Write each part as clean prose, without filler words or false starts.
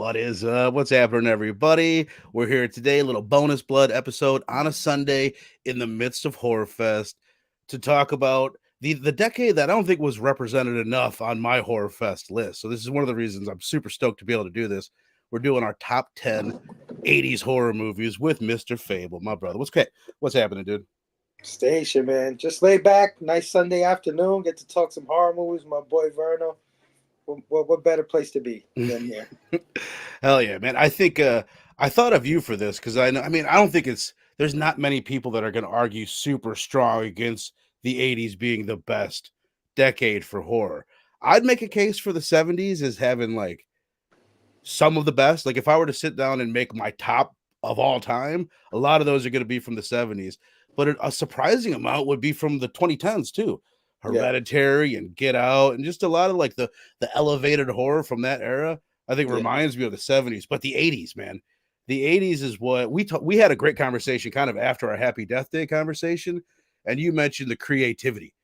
What is up? What's happening, everybody? We're here today, a little bonus blood episode on a Sunday in the midst of Horror Fest to talk about the decade that I don't think was represented enough on my Horror Fest list. So this is one of the reasons I'm super stoked to be able to do this. We're doing our top 10 80s horror movies with Mr. Phable, my brother. What's happening, dude? Station, man. Just lay back. Nice Sunday afternoon. Get to talk some horror movies. My boy Verno. What better place to be than here? Hell yeah, man. I think I thought of you for this because I know, I don't think there's not many people that are going to argue super strong against the 80s being the best decade for horror. I'd make a case for the 70s as having like some of the best. Like if I were to sit down and make my top of all time, a lot of those are going to be from the 70s, but a surprising amount would be from the 2010s too. Yeah, Hereditary and Get Out and just a lot of like the elevated horror from that era. I think yeah, reminds me of the 70s, but the 80s, man. The 80s is what we had a great conversation kind of after our Happy Death Day conversation, and you mentioned the creativity.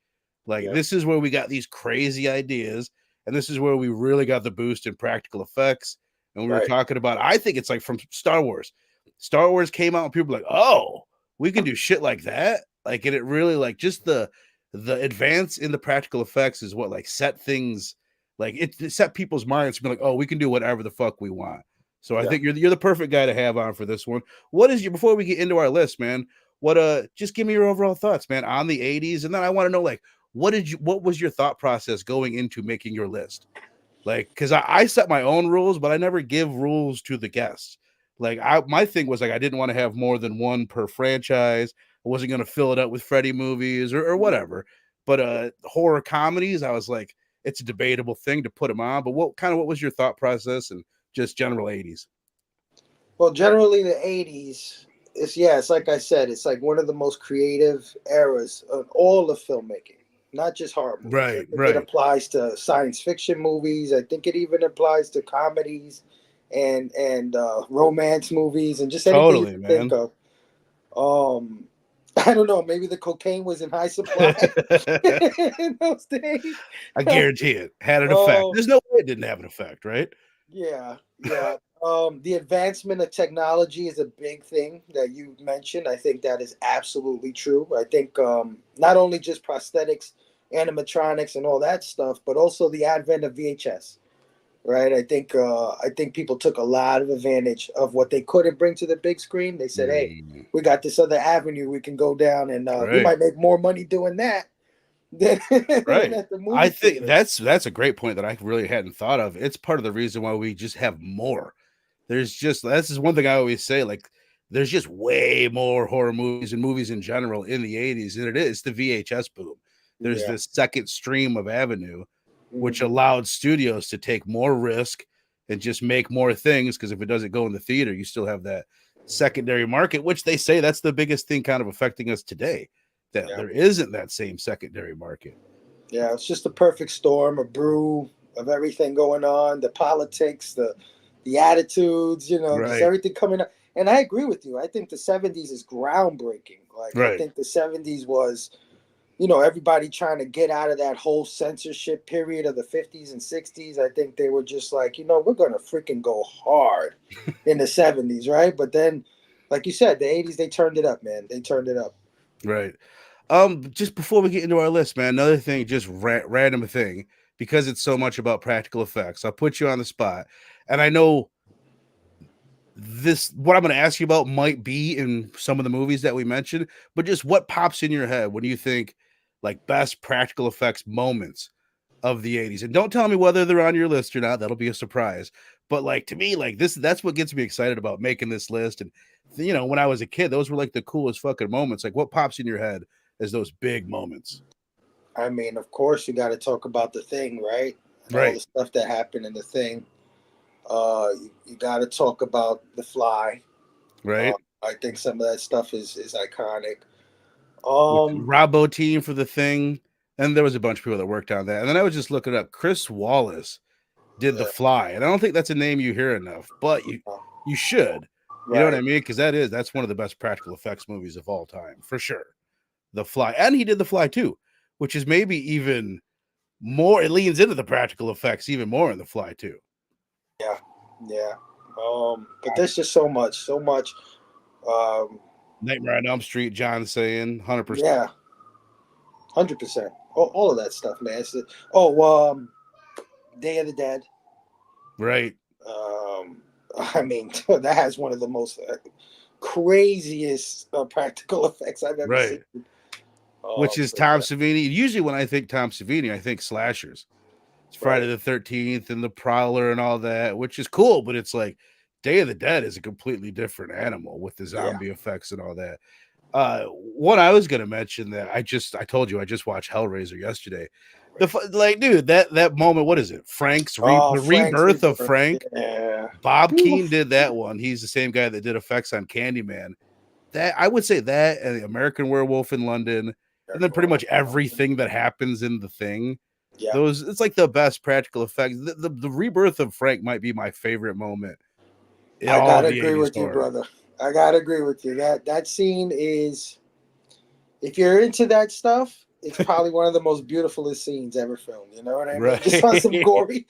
Like yeah. this is where we got these crazy ideas, and this is where we really got the boost in practical effects. And we were Right. talking about, I think it's like from Star Wars. Star Wars came out and people were like, oh, we can do shit like that. Like, and it really like just the advance in the practical effects is what like set things like it set people's minds to be like, oh, we can do whatever the fuck we want. So I Yeah. think you're the perfect guy to have on for this one. What is your before we get into our list, man? What just give me your overall thoughts, man, on the 80s, and then I want to know like what was your thought process going into making your list? Like, because I set my own rules, but I never give rules to the guests. Like, my thing was like I didn't want to have more than one per franchise. I wasn't going to fill it up with Freddy movies or whatever. But horror comedies, I was like, it's a debatable thing to put them on. But what was your thought process and just general 80s? Well, generally the '80s. It's like I said. It's like one of the most creative eras of all of filmmaking, not just horror movies. I Right, think it right. applies to science fiction movies. I think it even applies to comedies and romance movies and just anything you Totally, can think man. of. Um, I don't know. Maybe the cocaine was in high supply in those days. I guarantee it had an effect. um, There's no way it didn't have an effect, right? yeah, yeah. The advancement of technology is a big thing that you mentioned. I think that is absolutely true. I think not only just prosthetics, animatronics, and all that stuff, but also the advent of VHS. Right. I think people took a lot of advantage of what they couldn't bring to the big screen. They said, "Hey, Mm, we got this other avenue we can go down, and we right. might make more money doing that than, than Right. at the I movie think theater." that's a great point that I really hadn't thought of. It's part of the reason why we just have more. There's just this is one thing I always say, like there's just way more horror movies and movies in general in the 80s than it is the VHS boom. There's Yeah. this second stream of avenue, which Hmm. allowed studios to take more risk and just make more things. Because if it doesn't go in the theater, you still have that secondary market, which they say that's the biggest thing kind of affecting us today. That Yeah. there isn't that same secondary market. Yeah. It's just a perfect storm, a brew of everything going on, the politics, the attitudes, just Right. everything coming up. And I agree with you. I think the '70s is groundbreaking. Like I Right. think the '70s was everybody trying to get out of that whole censorship period of the '50s and '60s. I think they were just like, we're gonna freaking go hard in the '70s, right? But then, like you said, the '80s they turned it up, man. They turned it up. Right. Just before we get into our list, man, another thing, just random thing, because it's so much about practical effects. I'll put you on the spot, and I know this. What I'm going to ask you about might be in some of the movies that we mentioned, but just what pops in your head when you think like best practical effects moments of the 80s, and don't tell me whether they're on your list or not. That'll be a surprise. But like to me, like that's what gets me excited about making this list. And when I was a kid, those were like the coolest fucking moments. Like what pops in your head as those big moments? I mean, of course, you got to talk about the thing, right? And all Right. the stuff that happened in the thing. You got to talk about the fly. Uh, Right. I think some of that stuff is iconic. With Um, Robbo team for the thing. And there was a bunch of people that worked on that. And then I was just looking up. Chris Wallace did The yeah, Fly. And I don't think that's a name you hear enough, but uh, you should. You know what right. I mean? Because that's one of the best practical effects movies of all time, for sure. The Fly. And he did The Fly too, which is maybe even more, it leans into the practical effects even more in The Fly too. Yeah, yeah. But there's just so much. Um, Nightmare on Elm Street, John saying 100%. yeah, 100%. All of that stuff, man. Oh, Day of the Dead. Right. I mean, that has one of the most craziest practical effects I've ever Right. seen. Which is Tom Savini. Usually when I think Tom Savini, I think slashers. It's Friday the 13th and the Prowler and all that, which is cool, but it's like Day of the Dead is a completely different animal with the zombie effects and all that. What I was gonna mention that I told you I just watched Hellraiser yesterday. Dude, that moment, what is it? The Frank's rebirth of Rebirth. Frank. Yeah. Bob Keane Oof. did that one. He's the same guy that did effects on Candyman. That I would say that and the American Werewolf in London, and then pretty much everything that happens in The Thing. Yeah. Those it's like the best practical effects. The rebirth of Frank might be my favorite moment in I all of gotta the agree 80s with you, horror. brother. I gotta agree with you. That scene is, if you're into that stuff, it's probably one of the most beautifulest scenes ever filmed. You know what I mean? Right. Just on some gory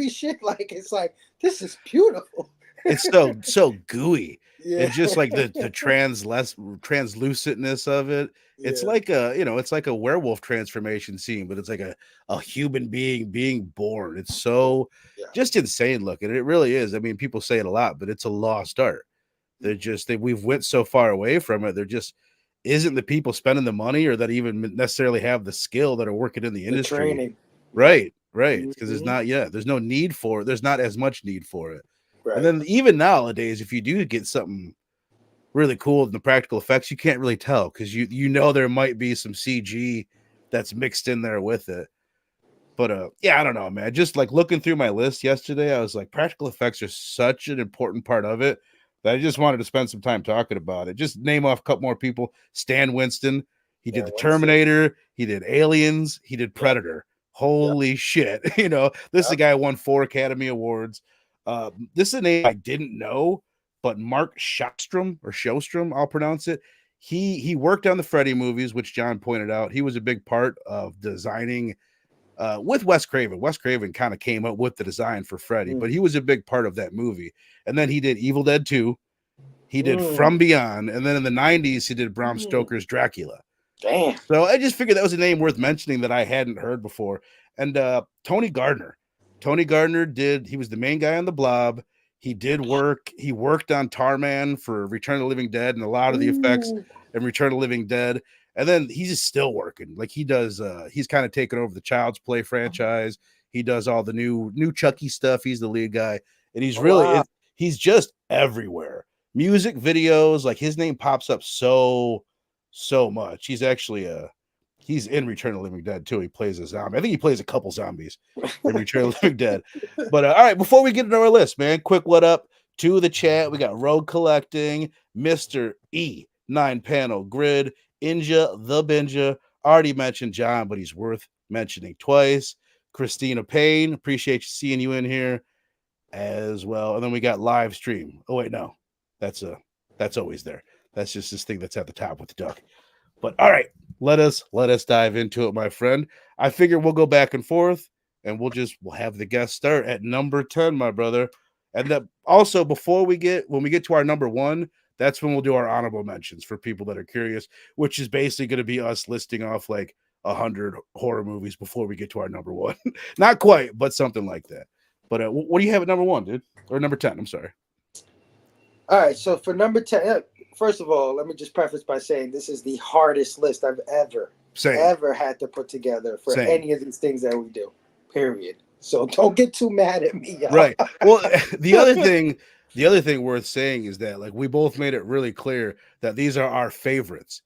shit. Like it's like this is beautiful. It's so gooey. Yeah. And just like the translucentness of it. It's Yeah. like it's like a werewolf transformation scene, but it's like a human being born. It's so Yeah. just insane looking. It really is. I mean, people say it a lot, but it's a lost art. We've went so far away from it. There just isn't the people spending the money or that even necessarily have the skill that are working in the industry. Training. Right. Because Mm-hmm. there's no need for it. There's not as much need for it. Right. And then even nowadays, if you do get something really cool in the practical effects, you can't really tell because you know there might be some CG that's mixed in there with it. But yeah, I don't know, man. Just like looking through my list yesterday, I was like, practical effects are such an important part of it that I just wanted to spend some time talking about it. Just name off a couple more people. Stan Winston, he did the Terminator, he did Aliens, he did Predator. Holy shit. This is a guy who won 4 Academy Awards. This is a name I didn't know, but Mark Shostrom, I'll pronounce it. He worked on the Freddy movies, which John pointed out. He was a big part of designing with Wes Craven. Wes Craven kind of came up with the design for Freddy, but he was a big part of that movie. And then he did Evil Dead 2. He did From Beyond. And then in the 90s, he did Bram Stoker's Dracula. Damn. So I just figured that was a name worth mentioning that I hadn't heard before. And Tony Gardner. He was the main guy on The Blob. He worked on Tarman for Return of the Living Dead and a lot of the effects in Return of the Living Dead. And then he's just still working. Like he does, he's kind of taken over the Child's Play franchise. He does all the new Chucky stuff. He's the lead guy. And he's he's just everywhere. Music videos, like his name pops up so much. He's actually he's in Return of the Living Dead too. He plays a zombie. I think he plays a couple zombies in Return of the Living Dead. But all right, before we get into our list, man, quick what up to the chat. We got Rogue Collecting, Mr. E, 9-panel grid, Inja the Binja. Already mentioned John, but he's worth mentioning twice. Christina Payne, appreciate seeing you in here as well. And then we got live stream. Oh wait, no, that's always there. That's just this thing that's at the top with the duck. But all right, let us dive into it, my friend. I figure we'll go back and forth, and we'll have the guest start at number 10, my brother. And that also when we get to our number 1, that's when we'll do our honorable mentions for people that are curious, which is basically going to be us listing off like 100 horror movies before we get to our number 1. Not quite, but something like that. But what do you have at number 1, dude? Or number 10? I'm sorry. All right, so for number 10, first of all, let me just preface by saying this is the hardest list I've ever had to put together for any of these things that we do, period. So don't get too mad at me, y'all. Right. Well, the other thing worth saying is that like we both made it really clear that these are our favorites.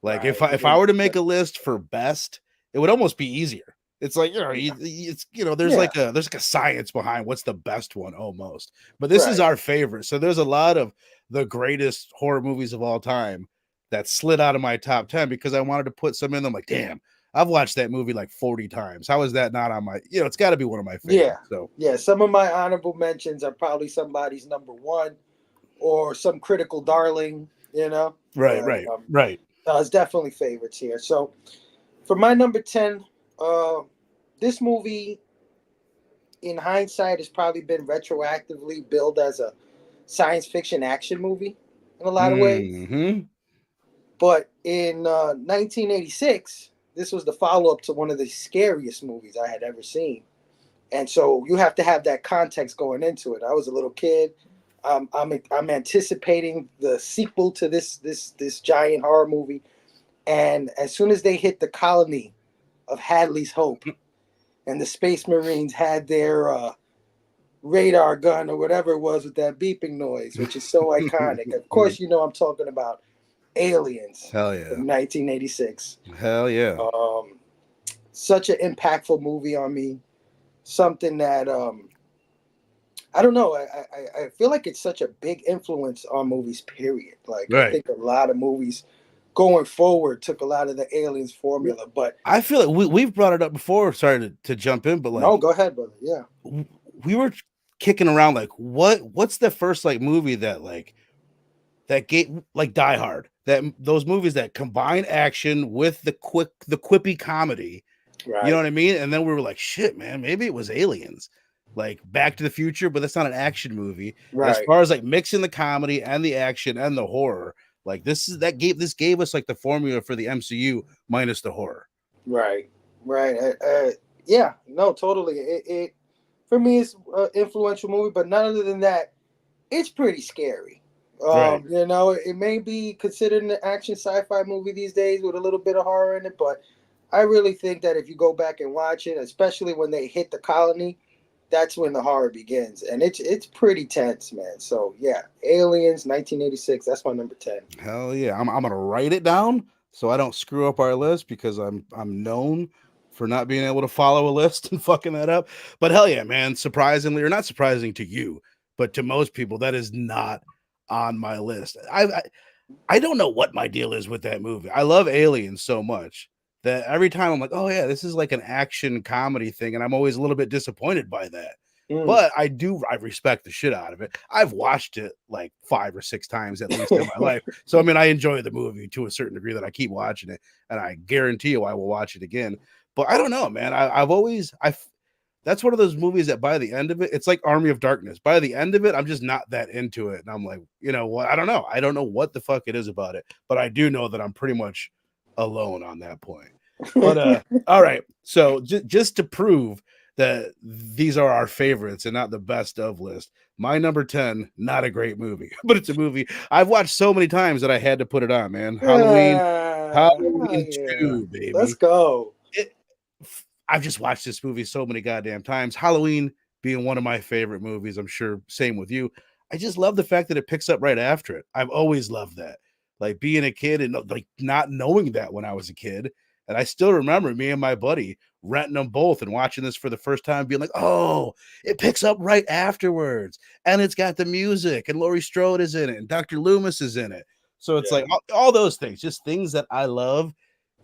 Like if I were to make a list for best, it would almost be easier. It's like, there's like a science behind what's the best one almost. But this is our favorite. So there's a lot of the greatest horror movies of all time that slid out of my top 10 because I wanted to put some in them. Like, damn, I've watched that movie like 40 times. How is that not on my, it's got to be one of my favorites. Some of my honorable mentions are probably somebody's number 1 or some critical darling, Right. It's definitely favorites here. So for my number 10, this movie, in hindsight, has probably been retroactively billed as a science fiction action movie in a lot of ways. Mm-hmm. But in 1986, this was the follow up to one of the scariest movies I had ever seen. And so you have to have that context going into it. I was a little kid. I'm anticipating the sequel to this giant horror movie, and as soon as they hit the colony of Hadley's Hope, and the Space Marines had their radar gun or whatever it was with that beeping noise, which is so iconic. Of course, you know I'm talking about Aliens Hell yeah. from 1986. Hell yeah. Such an impactful movie on me. Something that I don't know. I feel like it's such a big influence on movies. Period. Like I Right. think a lot of movies going forward took a lot of the Aliens formula. But I feel like we've brought it up before. Sorry to jump in, but no, like go ahead, brother. Yeah. we were kicking around like what's the first like movie that gave like Die Hard, that those movies that combine action with the quippy comedy. You know Right. what I mean? And then we were like, shit, man, maybe it was Aliens, like Back to the Future, but that's not an action movie. And as Right. far as like mixing the comedy and the action and the horror, like this gave us like the formula for the MCU minus the horror. Right. Right. Yeah. No, totally. It for me it's an influential movie, but none other than that, it's pretty scary. Right. You know, it may be considered an action sci-fi movie these days with a little bit of horror in it, but I really think that if you go back and watch it, especially when they hit the colony, that's when the horror begins, and it's pretty tense, man. So yeah, Aliens, 1986. That's my number 10. Hell yeah. I'm gonna write it down so I don't screw up our list because I'm known for not being able to follow a list and fucking that up. But hell yeah, man. Surprisingly, or not surprising to you, but to most people, that is not on my list. I don't know what my deal is with that movie. I love Aliens so much that every time I'm like, oh yeah, this is like an action comedy thing, and I'm always a little bit disappointed by that. Mm. But I respect the shit out of it. I've watched it like 5 or 6 times at least in my life. So I mean, I enjoy the movie to a certain degree that I keep watching it, and I guarantee you I will watch it again. But I don't know, man. That's one of those movies that by the end of it, it's like Army of Darkness. By the end of it, I'm just not that into it. And I'm like, you know what? I don't know. I don't know what the fuck it is about it, but I do know that I'm pretty much alone on that point. But all right. So just to prove that these are our favorites and not the best of list, my number 10, not a great movie, but it's a movie I've watched so many times that I had to put it on, man. Halloween Yeah. 2, Let's baby. go. I've just watched this movie so many goddamn times. Halloween being one of my favorite movies. I'm sure same with you. I just love the fact that it picks up right after it. I've always loved that. Like being a kid and like not knowing that when I was a kid. And I still remember me and my buddy renting them both and watching this for the first time, being like, oh, it picks up right afterwards. And it's got the music, and Laurie Strode is in it, and Dr. Loomis is in it. So it's Yeah. like all those things, just things that I love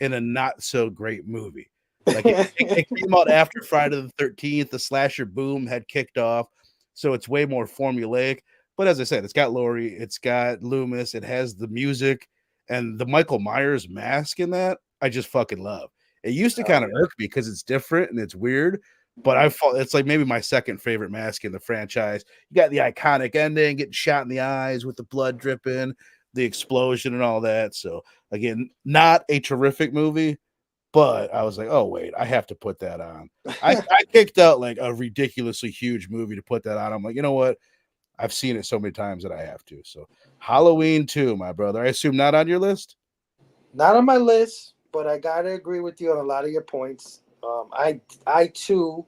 in a not so great movie. Like it came out after Friday the 13th. The slasher boom had kicked off, so it's way more formulaic. But as I said, it's got Laurie, it's got Loomis, it has the music and the Michael Myers mask in that. I just fucking love. It used to Oh, kind of yeah. irk me because it's different and it's weird, but it's like maybe my second favorite mask in the franchise. You got the iconic ending, getting shot in the eyes with the blood dripping, the explosion, and all that. So again, not a terrific movie, but I was like, oh wait, I have to put that on. I kicked out like a ridiculously huge movie to put that on. I'm like, you know what? I've seen it so many times that I have to. So Halloween 2, my brother. I assume not on your list? Not on my list, but I gotta agree with you on a lot of your points. I too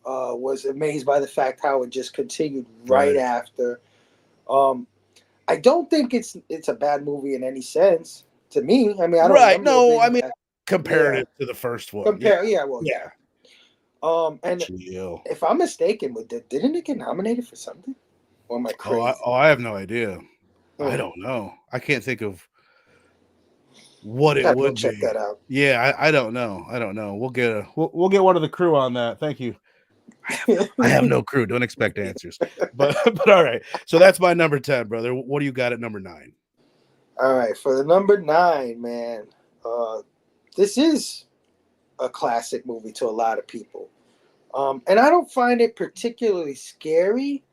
was amazed by the fact how it just continued right Right. after. Um, I don't think it's a bad movie in any sense to me. I mean, I don't Right. remember it No, I being mean that. Yeah, comparative to the first one. Yeah. compare. Yeah, well, Yeah. yeah. And Chill. if I'm mistaken, didn't it get nominated for something? Or am I crazy? I have no idea. I Hmm. don't know. I can't think of what it Gotta go would check be. that out. Yeah, I don't know. I don't know. We'll get one of the crew on that. Thank you. I have no crew. Don't expect answers. But but all right. So that's my number 10, brother. What do you got at number 9? All right, for the number 9, man. Uh, this is a classic movie to a lot of people. And I don't find it particularly scary,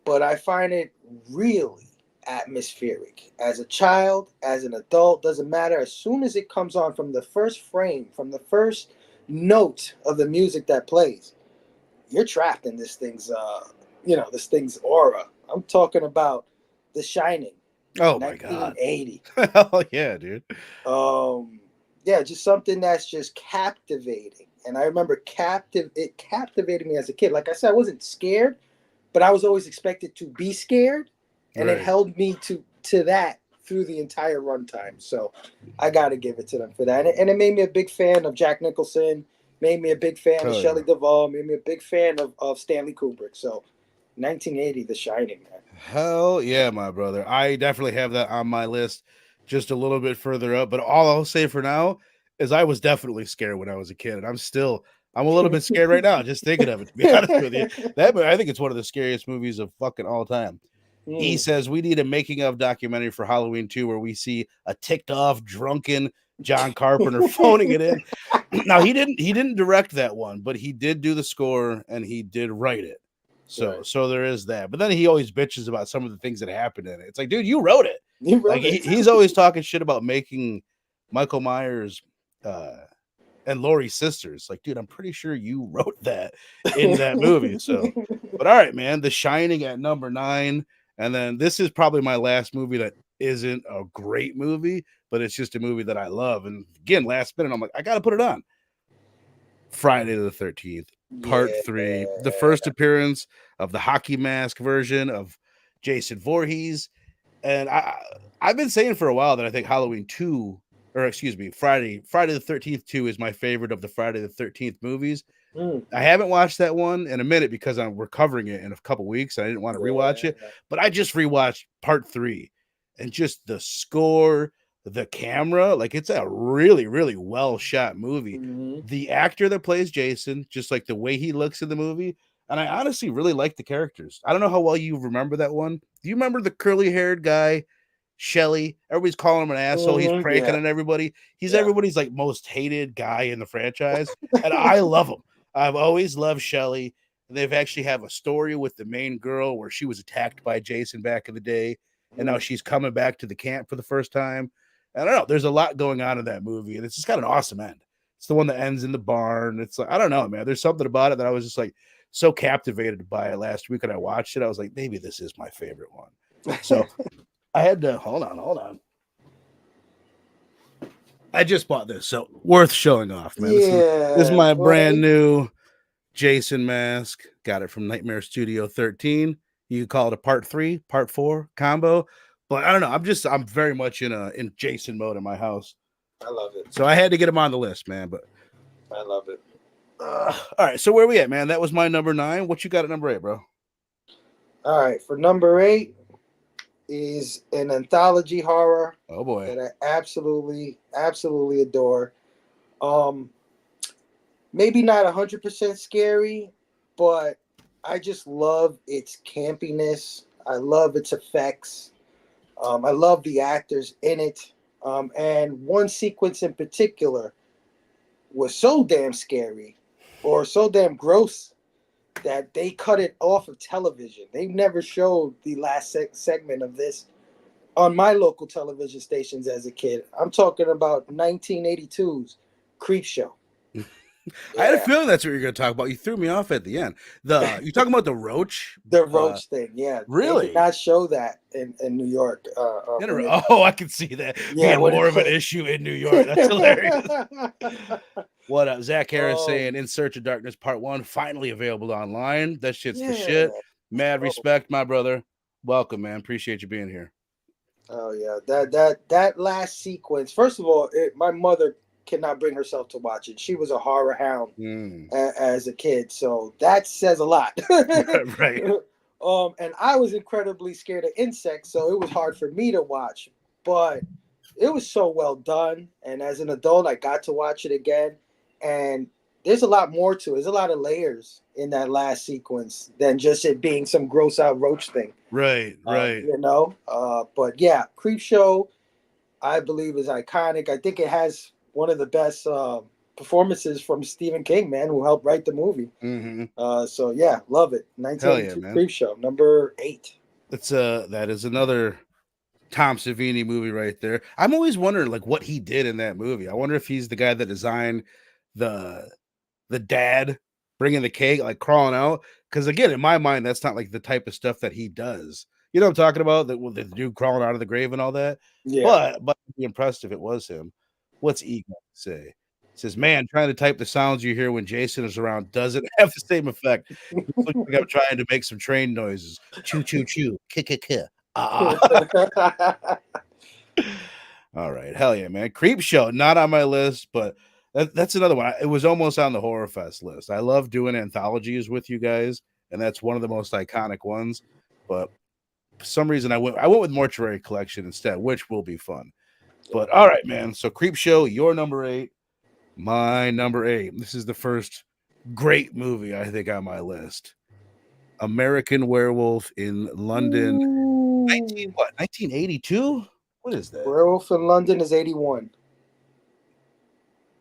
but I find it really atmospheric. As a child, as an adult, doesn't matter. As soon as it comes on, from the first frame, from the first note of the music that plays, you're trapped in this thing's this thing's aura. I'm talking about The Shining, Oh my god. 1980. Hell yeah, dude. Um, yeah, just something that's just captivating. And I remember it captivated me as a kid. Like I said, I wasn't scared, but I was always expected to be scared, and it Right. held me to that through the entire runtime. So I got to give it to them for that. And it made me a big fan of Jack Nicholson, made me a big fan of Hell Shelley yeah. Duvall, made me a big fan of Stanley Kubrick. So 1980, The Shining, man. Hell yeah, my brother. I definitely have that on my list just a little bit further up. But all I'll say for now is I was definitely scared when I was a kid. And I'm a little bit scared right now just thinking of it, to be honest with you. I think it's one of the scariest movies of fucking all time. He Mm. says we need a making of documentary for Halloween 2 where we see a ticked off, drunken John Carpenter phoning it in. Now he didn't direct that one, but he did do the score and he did write it. So Right. so there is that. But then he always bitches about some of the things that happened in it. It's like, dude, you wrote it. You Like wrote it. he's always talking shit about making Michael Myers uh and Laurie's sisters. Like, dude, I'm pretty sure you wrote that in that movie. So, but all right, man. The Shining at number 9. And then this is probably my last movie that isn't a great movie, but it's just a movie that I love. And again, last minute, I'm like, I got to put it on. Friday the 13th, part Yeah. 3, the first appearance of the hockey mask version of Jason Voorhees. And I've been saying for a while that I think Halloween 2, or excuse me, Friday the 13th 2 is my favorite of the Friday the 13th movies. Mm. I haven't watched that one in a minute because we're covering it in a couple weeks. I didn't want to rewatch it, Yeah. but I just rewatched part 3 and just the score, the camera, like it's a really, really well shot movie. Mm-hmm. The actor that plays Jason, just like the way he looks in the movie, and I honestly really like the characters. I don't know how well you remember that one. Do you remember the curly haired guy, Shelly? Everybody's calling him an asshole. He's Mm-hmm. pranking Yeah. on everybody. He's Yeah. everybody's like most hated guy in the franchise, and I love him. I've always loved Shelly. They've actually have a story with the main girl where she was attacked by Jason back in the day, and now Mm. she's coming back to the camp for the first time. I don't know. There's a lot going on in that movie, and it's just got an awesome end. It's the one that ends in the barn. It's like, I don't know, man. There's something about it that I was just like so captivated by it last week when I watched it. I was like, maybe this is my favorite one. So I had to hold on. I just bought this, so worth showing off, man. This is Yeah, my brand boy. new Jason mask. Got it from Nightmare Studio 13. You could call it a part 3, part 4 combo. But I don't know. I'm very much in Jason mode in my house. I love it. So I had to get him on the list, man. But I love it. all right, so where we at, man? That was my number 9. What you got at number 8, bro? All right, for number 8 is an anthology horror Oh boy. that I absolutely, absolutely adore. Um, maybe not 100% scary, but I just love its campiness. I love its effects. I love the actors in it. And one sequence in particular was so damn scary or so damn gross that they cut it off of television. They never showed the last segment of this on my local television stations as a kid. I'm talking about 1982's Creep Show. I had a Yeah. feeling that's what you're going to talk about. You threw me off at the end. You talking about the roach? The roach thing, yeah. They did Really? not show that in New York. I can see that being more of an issue in New York. That's hilarious. What up? Zach Harris saying In Search of Darkness Part 1 finally available online. That shit's the shit. Mad respect, my brother. Welcome, man. Appreciate you being here. Oh yeah, that last sequence. First of all, my mother cannot bring herself to watch it. She was a horror hound as a kid, so that says a lot. Right. And I was incredibly scared of insects, so it was hard for me to watch. But it was so well done, and as an adult, I got to watch it again. And there's a lot more to it. There's a lot of layers in that last sequence than just it being some gross out roach thing. Right. But yeah, Creep Show, I believe, is iconic. I think it has one of the best performances from Stephen King, man, who helped write the movie. Mm-hmm. So yeah, love it. 1982 Creep Show, number 8. that is another Tom Savini movie right there. I'm always wondering like what he did in that movie. I wonder if he's the guy that designed the dad bringing the cake, like crawling out. Because again, in my mind, that's not like the type of stuff that he does. You know what I'm talking about? The dude crawling out of the grave and all that. Yeah. But I'd be impressed if it was him. What's E got to say? It says, man, trying to type the sounds you hear when Jason is around doesn't have the same effect. It looks like I'm trying to make some train noises. Choo choo choo. Kick kick kick. Ah. All right, hell yeah, man. Creep Show, not on my list, but that's another one. It was almost on the Horror Fest list. I love doing anthologies with you guys, and that's one of the most iconic ones. But for some reason, I went with Mortuary Collection instead, which will be fun. But all right, man. So Creep Show, your number 8, my number 8. This is the first great movie I think on my list. American Werewolf in London. ooh. 1982? What is that? Werewolf in London is 81.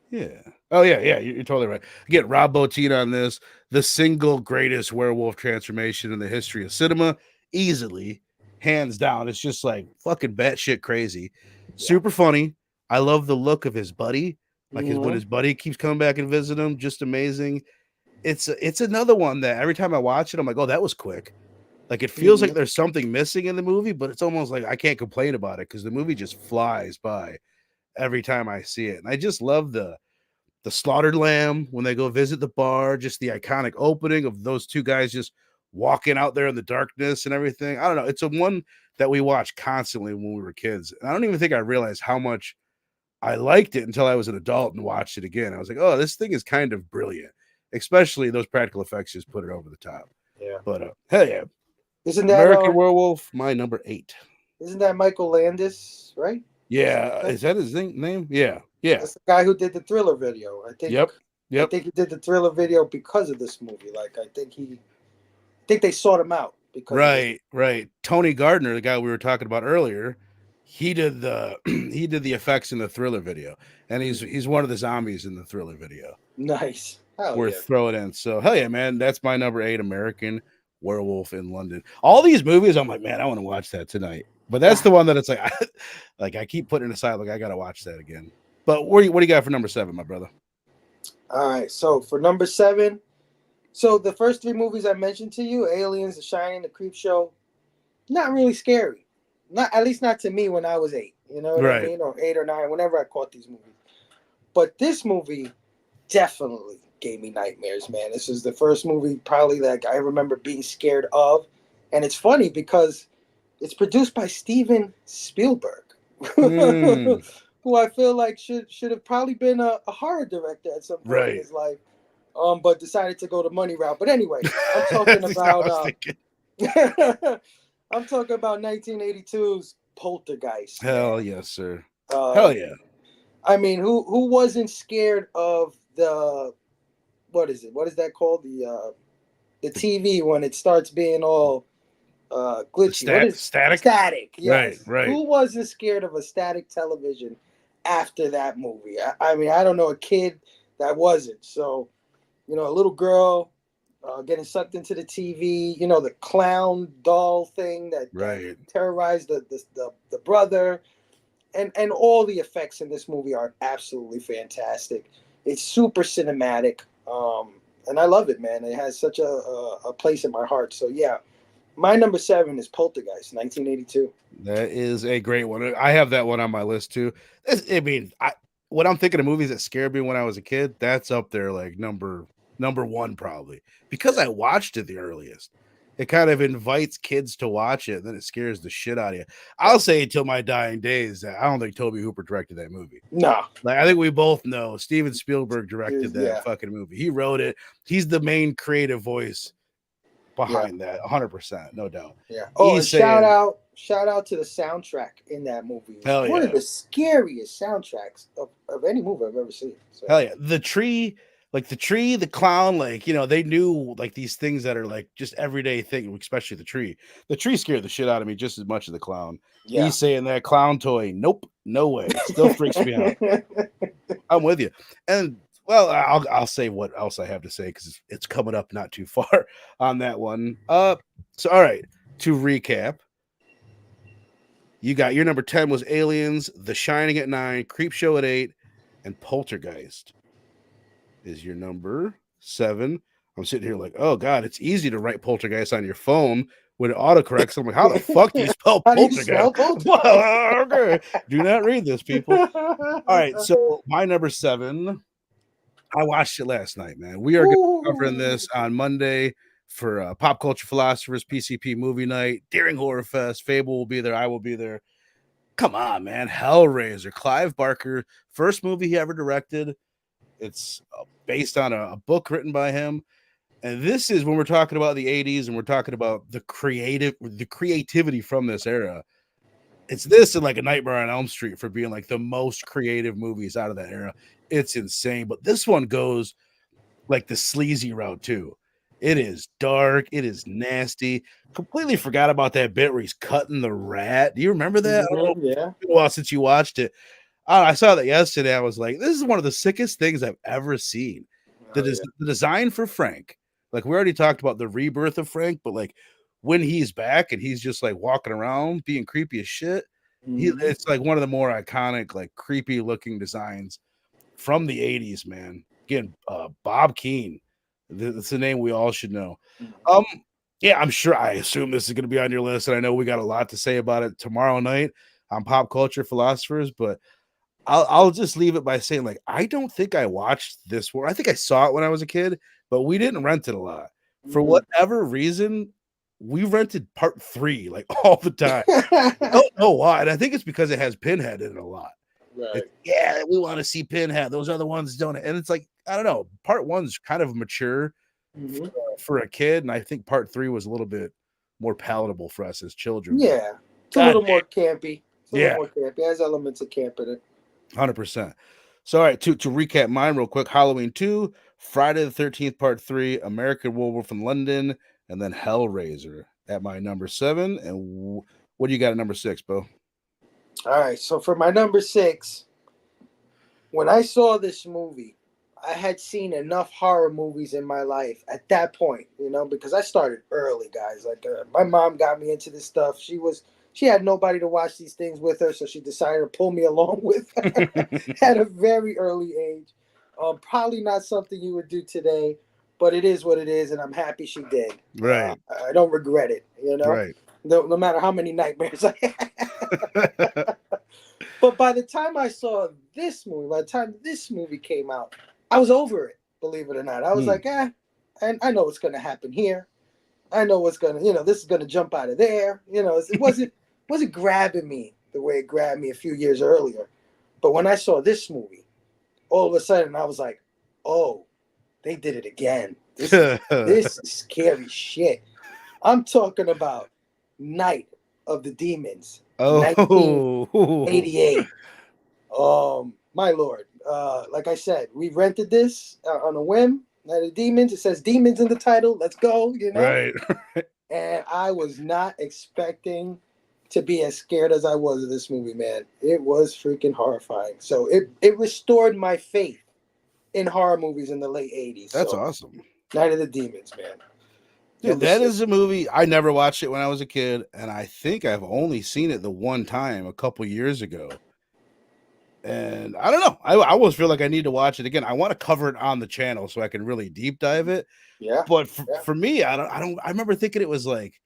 Yeah. Oh yeah, yeah. You're totally right. Again, Rob Bottin on this, the single greatest werewolf transformation in the history of cinema, easily, hands down. It's just like fucking batshit crazy, Yeah. super funny. I love the look of his buddy, like when Mhm. his buddy keeps coming back and visit him, just amazing. It's another one that every time I watch it, I'm like, oh, that was quick. Like it feels like Mhm. there's something missing in the movie, but it's almost like I can't complain about it because the movie just flies by every time I see it. And I just love the slaughtered lamb when they go visit the bar, just the iconic opening of those two guys just walking out there in the darkness and everything. I don't know. It's a one that we watched constantly when we were kids. And I don't even think I realized how much I liked it until I was an adult and watched it again. I was like, oh, this thing is kind of brilliant, especially those practical effects just put it over the top. Yeah. But hell yeah. Isn't that American Werewolf, my number 8. isn't that Michael Landis, right? Yeah. Is that his name? Yeah. Yeah. That's the guy who did the Thriller video. Yep. I Yep. think he did the Thriller video because of this movie. Like I think they sought him out because of this. Right, right. Tony Gardner, the guy we were talking about earlier, he did the he did the effects in the Thriller video, and he's one of the zombies in the Thriller video. Nice. Hell Worth yeah. throwing in. So hell yeah, man, that's my number 8, American Werewolf in London. All these movies, I'm like, man, I want to watch that tonight. But that's the one that it's like, like I keep putting it aside, like I gotta watch that again. But what do you got for number 7, my brother? All right. So for number 7, so the first 3 movies I mentioned to you, Aliens, The Shining, The Creep Show, not really scary. Not at least not to me when I was 8. You know what I Right. mean? Or 8 or 9, whenever I caught these movies. But this movie definitely gave me nightmares, man. This is the first movie probably that I remember being scared of. And it's funny because it's produced by Steven Spielberg, Mm, who I feel like should have probably been a horror director at some point in right. his life, but decided to go the money route. But anyway, I'm talking That's what I was about thinking. I'm talking about 1982's Poltergeist. Hell Man. yes, sir. Hell Um, yeah. I mean, who wasn't scared of the what is it? What is that called? The TV when it starts being all glitchy. What is Static? static? Right, Yes. right. Who wasn't scared of a static television after that movie? I mean, I don't know a kid that wasn't. So, you know, a little girl getting sucked into the TV. You know, the clown doll thing that Right. terrorized the brother, and all the effects in this movie are absolutely fantastic. It's super cinematic, and I love it, man. It has such a place in my heart. So yeah, my number 7 is Poltergeist, 1982. That is a great one. I have that one on my list too. I mean, when I'm thinking of movies that scared me when I was a kid, that's up there like number 1 probably because I watched it the earliest. It kind of invites kids to watch it, and then it scares the shit out of you. I'll say till my dying days that I don't think Toby Hooper directed that movie. No, Like I think we both know Steven Spielberg directed that yeah, fucking movie. He wrote it. He's the main creative voice yeah, behind that, 100%, no doubt. yeah. Oh, and He's saying, shout out to the soundtrack in that movie. It's hell one of yeah. the scariest soundtracks of any movie I've ever seen. So. Hell yeah. The tree, the clown, like, you know, they knew like these things that are like just everyday thing, especially the tree. The tree scared the shit out of me just as much as the clown. Yeah. He's saying that clown toy, nope, no way. Still freaks me out. I'm with you. And well, I'll say what else I have to say because it's coming up not too far on that one. So all right. to recap, you got your number 10 was Aliens, The Shining at 9, Creepshow at 8, and Poltergeist is your number 7. I'm sitting here like, oh God, it's easy to write Poltergeist on your phone when it autocorrects. I'm like, how the fuck do you spell How do you Poltergeist? spell poltergeist? Okay. Do not read this, people. All right, so my number 7, I watched it last night, man. We are going to be covering this on Monday for Pop Culture Philosophers PCP Movie Night, Daring Horror Fest. Phable will be there. I will be there. Come on, man. Hellraiser. Clive Barker, first movie he ever directed. It's based on a book written by him. And this is when we're talking about the 80s and we're talking about the creativity from this era. It's this and like A Nightmare on Elm Street for being like the most creative movies out of that era. It's insane. But this one goes like the sleazy route too. It is dark. It is nasty. Completely forgot about that bit where he's cutting the rat. Do you remember that? Yeah. It's been a while since you watched it. I saw that yesterday. I was like, this is one of the sickest things I've ever seen. The design for Frank. Like, we already talked about the rebirth of Frank, but like when he's back and he's just like walking around being creepy as shit, it's like one of the more iconic, like creepy looking designs from the 80s, man. Again, Bob Keane. That's the name we all should know. Yeah, I'm sure. I assume this is going to be on your list, and I know we got a lot to say about it tomorrow night on Pop Culture Philosophers, but I'll just leave it by saying, like, I don't think I watched this one. I think I saw it when I was a kid, but we didn't rent it a lot. For whatever reason, we rented part 3 like all the time. I don't know why. And I think it's because it has Pinhead in it a lot. Right. Yeah, we want to see Pinhead. Those other ones don't. And it's like, I don't know. Part 1's kind of mature for a kid. And I think part 3 was a little bit more palatable for us as children. Yeah. It's a little more campy. It's a little more campy. It has elements of camp in it. 100%. So, all right, to recap mine real quick, Halloween 2, Friday the 13th, Part 3, American Werewolf in London, and then Hellraiser at my number 7. And what do you got at number 6, Bo? All right, so for my number 6, when I saw this movie, I had seen enough horror movies in my life at that point, because I started early, guys. Like my mom got me into this stuff. She had nobody to watch these things with her, so she decided to pull me along with her at a very early age. Probably not something you would do today, but it is what it is, and I'm happy she did. Right. I don't regret it, Right. No matter how many nightmares I had. But by the time I saw this movie, by the time this movie came out, I was over it, believe it or not. I was like, and I know what's going to happen here. I know what's going to, this is going to jump out of there. It wasn't grabbing me the way it grabbed me a few years earlier. But when I saw this movie, all of a sudden I was like, oh, they did it again. This is scary shit. I'm talking about Night of the Demons. 1988. My lord. Like I said, we rented this on a whim. Night of the Demons. It says demons in the title. Let's go, Right. And I was not expecting to be as scared as I was of this movie, man. It was freaking horrifying. So it restored my faith in horror movies in the late 80s. That's awesome. Night of the Demons, man. Dude, that is a movie. I never watched it when I was a kid, and I think I've only seen it the one time a couple years ago. And I don't know. I always feel like I need to watch it again. I want to cover it on the channel so I can really deep dive it. Yeah. But for me, I remember thinking it was like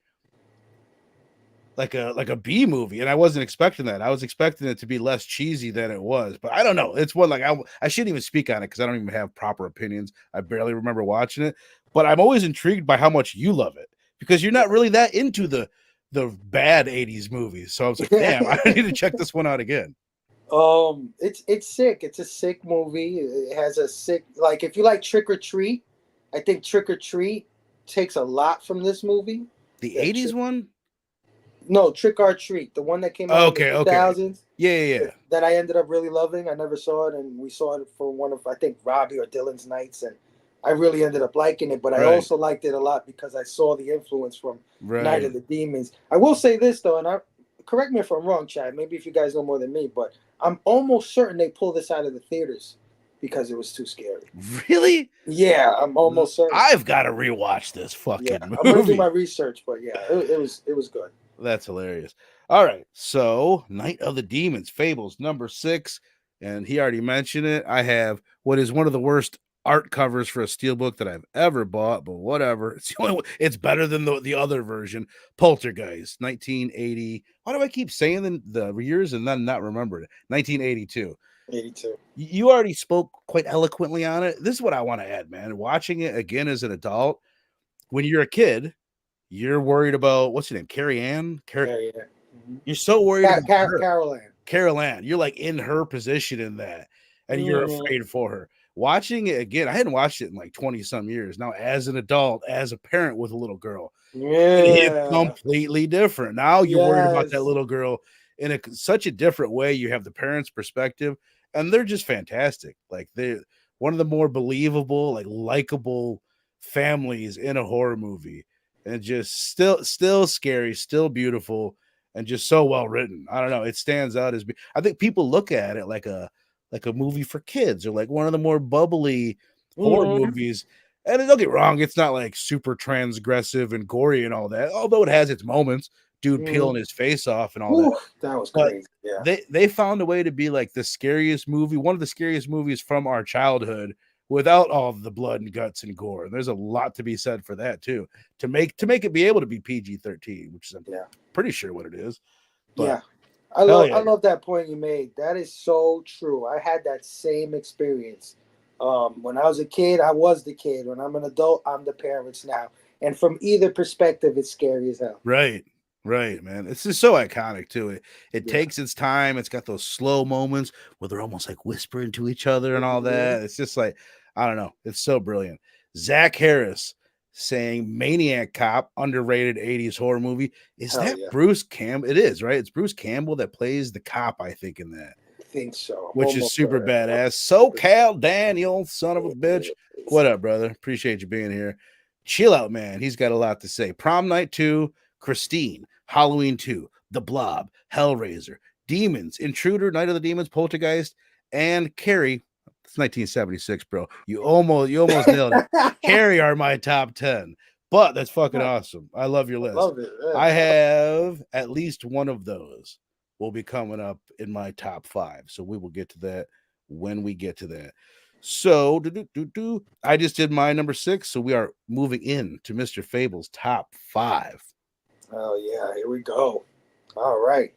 a B movie, and I wasn't expecting that. I was expecting it to be less cheesy than it was. But I don't know. It's one like I shouldn't even speak on it because I don't even have proper opinions. I barely remember watching it. But I'm always intrigued by how much you love it because you're not really that into the bad 80s movies. So I was like, damn, I need to check this one out again. It's sick. It's a sick movie. It has a sick, like, if you like Trick or Treat, I think Trick or Treat takes a lot from this movie. The 80s one? No, Trick or Treat, the one that came out in the 2000s. Yeah. That I ended up really loving. I never saw it, and we saw it for one of, I think, Robbie or Dylan's nights, and I really ended up liking it. But I also liked it a lot because I saw the influence from Night of the Demons. I will say this though, and correct me if I'm wrong, Chad. Maybe if you guys know more than me, but I'm almost certain they pulled this out of the theaters because it was too scary. Really? Yeah, I'm almost certain. I've got to rewatch this Yeah, fucking I'm gonna do my movie. research, but yeah, it was good. That's hilarious. All right. So, Night of the Demons, Fables, number 6. And he already mentioned it. I have what is one of the worst art covers for a steelbook that I've ever bought, but whatever. It's the only one, it's better than the other version. Poltergeist, 1980. Why do I keep saying the years and then not remember it? 1982. 82. You already spoke quite eloquently on it. This is what I want to add, man. Watching it again as an adult, when you're a kid, you're worried about what's her name? Carrie Ann? Yeah. Mm-hmm. You're so worried about her. Carol Ann. Carol Ann. You're like in her position in that, and you're afraid for her. Watching it again, I hadn't watched it in like 20 some years. Now, as an adult, as a parent with a little girl, it's Yeah. completely different. Now you're worried about that Yes. little girl in such a different way. You have the parents' perspective, and they're just fantastic. Like they're one of the more believable, like likable families in a horror movie, and just still scary, still beautiful, and just so well written. I don't know. It stands out as I think people look at it like a movie for kids or like one of the more bubbly horror movies. And don't get wrong, it's not like super transgressive and gory and all that, although it has its moments. Dude peeling his face off and all that. That was But crazy. Yeah. they found a way to be like the scariest movie, one of the scariest movies from our childhood without all the blood and guts and gore. And there's a lot to be said for that too. To make it be able to be PG-13, which is I'm pretty sure what it is. But yeah. I love that point you made. That is so true. I had that same experience. When I was a kid, I was the kid. When I'm an adult, I'm the parents now. And from either perspective, it's scary as hell. Right, man. It's just so iconic too. It takes its time. It's got those slow moments where they're almost like whispering to each other and all that. It's just like, I don't know. It's so brilliant. Zach Harris saying Maniac Cop, underrated 80s horror movie. Is that Bruce Campbell? It is, right? It's Bruce Campbell that plays the cop, I think, in that. I think so. Which is super badass. SoCal Daniel, son of a bitch. What up, brother? Appreciate you being here. Chill out, man. He's got a lot to say. Prom Night 2, Christine, Halloween 2, The Blob, Hellraiser, Demons, Intruder, Night of the Demons, Poltergeist, and Carrie. It's 1976, bro. You almost nailed it. Carrie are my top 10. But that's fucking awesome. I love your list. Love it. Yeah. I have at least one of those will be coming up in my top 5. So we will get to that when we get to that. So I just did my number 6. So we are moving in to Mr. Fable's top 5. Oh yeah, here we go. All right.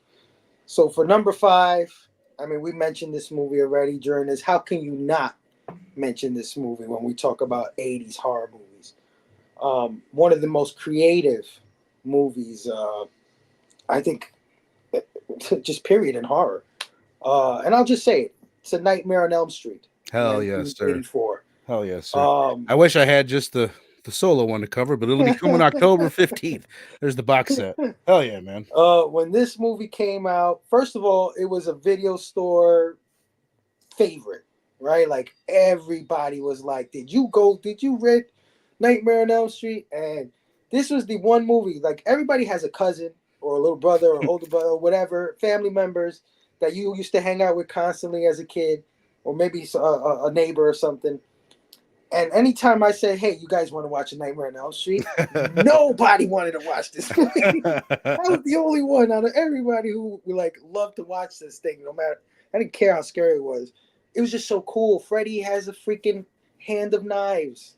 So for number 5, I mean, we mentioned this movie already during this. How can you not mention this movie when we talk about 80s horror movies? One of the most creative movies, I think, just period in horror. And I'll just say it. It's A Nightmare on Elm Street. Hell yes, sir. Hell yes, sir. I wish I had just the solo one to cover, but it'll be coming October 15th. There's the box set. Hell yeah, man. When this movie came out, first of all, it was a video store favorite, right? Like everybody was like, did you read Nightmare on Elm Street? And this was the one movie, like everybody has a cousin or a little brother or older brother or whatever, family members that you used to hang out with constantly as a kid, or maybe a neighbor or something. And anytime I said, hey, you guys want to watch A Nightmare on Elm Street? Nobody wanted to watch this movie. I was the only one out of everybody who like loved to watch this thing, no matter. I didn't care how scary it was. It was just so cool. Freddy has a freaking hand of knives.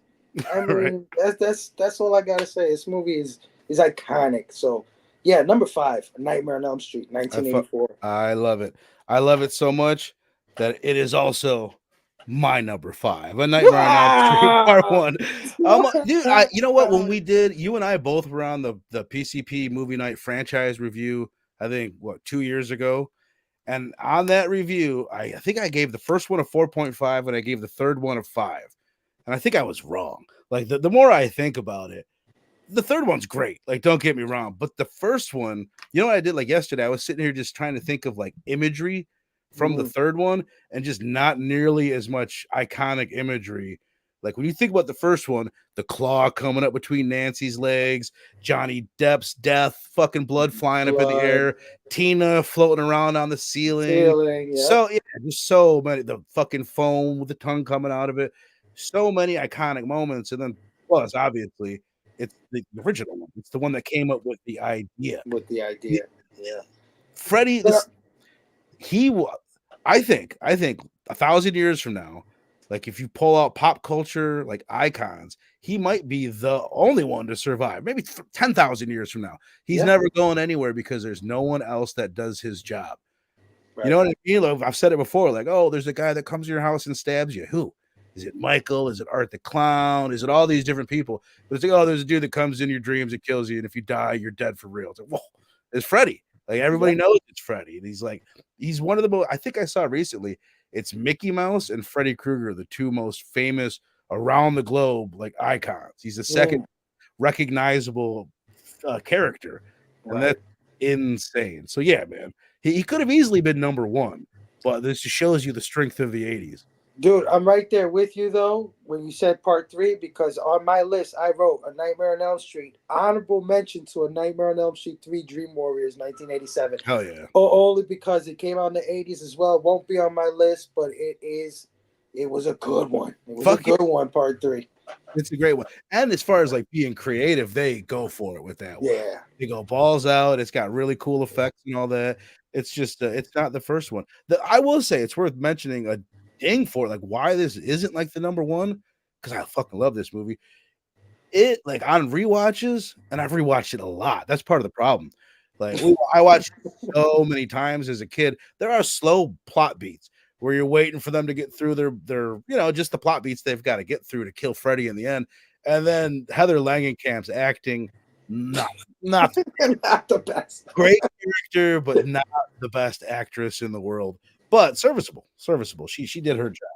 I mean, that's all I gotta say. This movie is iconic. So yeah, number 5, A Nightmare on Elm Street, 1984. I love it. I love it so much that it is also my number 5, A Nightmare on Elm Street Part 1. Dude, you know what? When we did, you and I both were on the PCP Movie Night franchise review, I think, 2 years ago. And on that review, I think I gave the first one a 4.5 and I gave the third one a 5. And I think I was wrong. Like, the more I think about it, the third one's great. Like, don't get me wrong. But the first one, you know what I did? Like, yesterday, I was sitting here just trying to think of, like, imagery from the third one, and just not nearly as much iconic imagery Like when you think about the first one, the claw coming up between Nancy's legs, Johnny Depp's death, fucking blood flying up in the Blood, air, Tina floating around on the ceiling. feeling, yeah. So yeah, just so many, the fucking foam with the tongue coming out of it. So many iconic moments. And then plus, obviously, it's the original one. It's the one that came up with the idea. With the idea, yeah. Freddy, But, he was, I think 1,000 years from now, like if you pull out pop culture like icons, he might be the only one to survive. Maybe 10,000 years from now, he's Yeah. never going anywhere because there's no one else that does his job. right. You know what I mean? Like, I've said it before. Like, oh, there's a guy that comes to your house and stabs you. Who? Is it Michael? Is it Art the Clown? Is it all these different people? But it's like, oh, there's a dude that comes in your dreams and kills you, and if you die, you're dead for real. It's like, whoa, it's Freddy. Like everybody knows it's Freddy. And he's one of the most, I think I saw recently, it's Mickey Mouse and Freddy Krueger, the two most famous around the globe, like icons. He's the second recognizable character. And that's insane. So yeah, man, he could have easily been number one, but this just shows you the strength of the 80s. Dude, I'm right there with you though when you said part 3, because on my list I wrote A Nightmare on Elm Street, honorable mention to A Nightmare on Elm Street 3 Dream Warriors 1987. Hell yeah. Only because it came out in the 80s as well. Won't be on my list, but it was a good one. It was a good one, part 3. It's a great one. And as far as like being creative, they go for it with that one. Yeah. They go balls out. It's got really cool effects and all that. It's just it's not the first one. I will say it's worth mentioning a ding for like why this isn't like the number one, because I fucking love this movie. It like on rewatches, and I've rewatched it a lot. That's part of the problem. Like I watched so many times as a kid. There are slow plot beats where you're waiting for them to get through their just the plot beats they've got to get through to kill Freddy in the end. And then Heather Langenkamp's acting, not not the best. Great character, but not the best actress in the world. But serviceable. She did her job.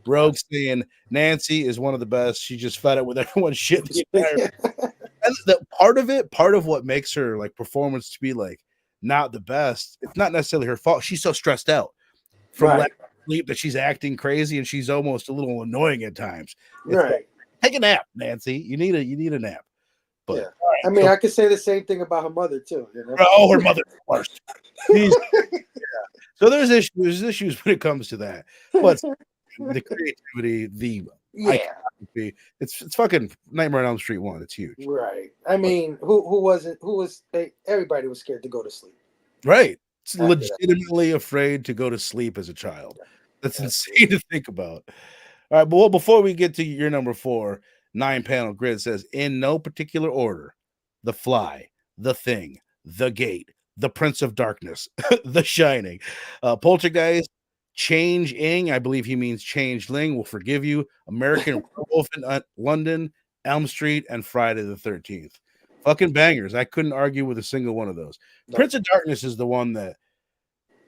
Rogue saying Nancy is one of the best. She just fed it with everyone's shit. And part of what makes her like performance to be like not the best, it's not necessarily her fault. She's so stressed out from lack of sleep that she's acting crazy and she's almost a little annoying at times. It's like, take a nap, Nancy. You need a nap. But yeah. I mean, I could say the same thing about her mother too. You know? Oh, her mother's worst. Yeah. So there's issues when it comes to that. But the creativity, the it's fucking Nightmare on Elm Street 1. It's huge. Right. I mean, everybody was scared to go to sleep. Right. It's legitimately afraid to go to sleep as a child. That's insane to think about. All right, but before we get to your number 4, 9-panel grid says in no particular order: The Fly, The Thing, The Gate, The Prince of Darkness, The Shining, Poltergeist, Change-ing, I believe he means Changeling, will forgive you, American Werewolf in London, Elm Street, and Friday the 13th. Fucking bangers. I couldn't argue with a single one of those. No. Prince of Darkness is the one that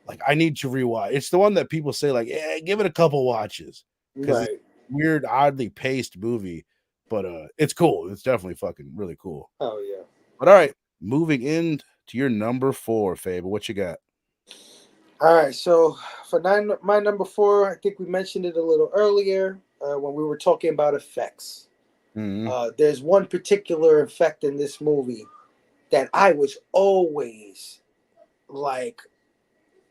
like I need to rewatch. It's the one that people say like, yeah, give it a couple watches because it's a weird, oddly paced movie, but it's cool. It's definitely fucking really cool. Oh yeah. But all right, moving in to your number 4, Phable. What you got? All right, so for my number 4, I think we mentioned it a little earlier when we were talking about effects. Mm-hmm. There's one particular effect in this movie that I was always like,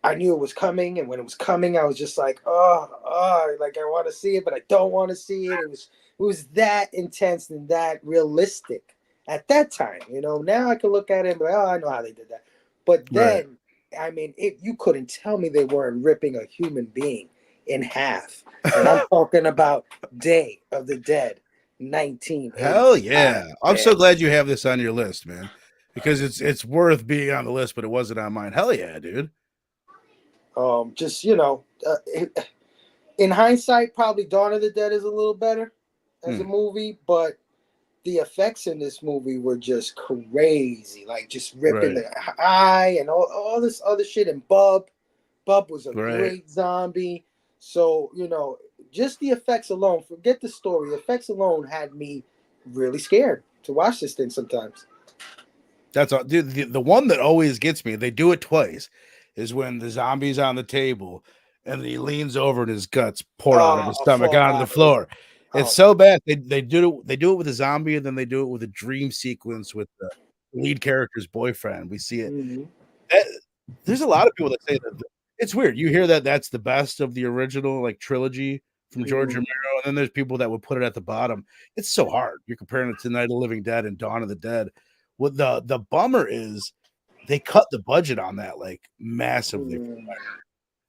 I knew it was coming, and when it was coming, I was just like, like I want to see it, but I don't want to see it. It was that intense and that realistic at that time. Now I can look at it and be like, I know how they did that. But then, I mean, you couldn't tell me they weren't ripping a human being in half. And I'm talking about Day of the Dead, 19. Hell yeah. I'm so glad you have this on your list, man, because it's worth being on the list, but it wasn't on mine. Hell yeah, dude. Just, in hindsight, probably Dawn of the Dead is a little better as a movie, but the effects in this movie were just crazy, like just ripping the eye and all this other shit. And Bub was a great zombie. So, just the effects alone, forget the story. The effects alone had me really scared to watch this thing sometimes. That's all, dude. The one that always gets me, they do it twice, is when the zombie's on the table and he leans over and his guts pour out of his stomach onto the floor. It's Oh, so bad. They do it with a zombie, and then they do it with a dream sequence with the lead character's boyfriend. We see it. mhm, That, there's a lot of people that say that it's weird. You hear that that's the best of the original like trilogy from George mhm, Romero, and then there's people that would put it at the bottom. It's so hard. You're comparing it to Night of the Living Dead and Dawn of the Dead. What the bummer is, they cut the budget on that like massively. mhm.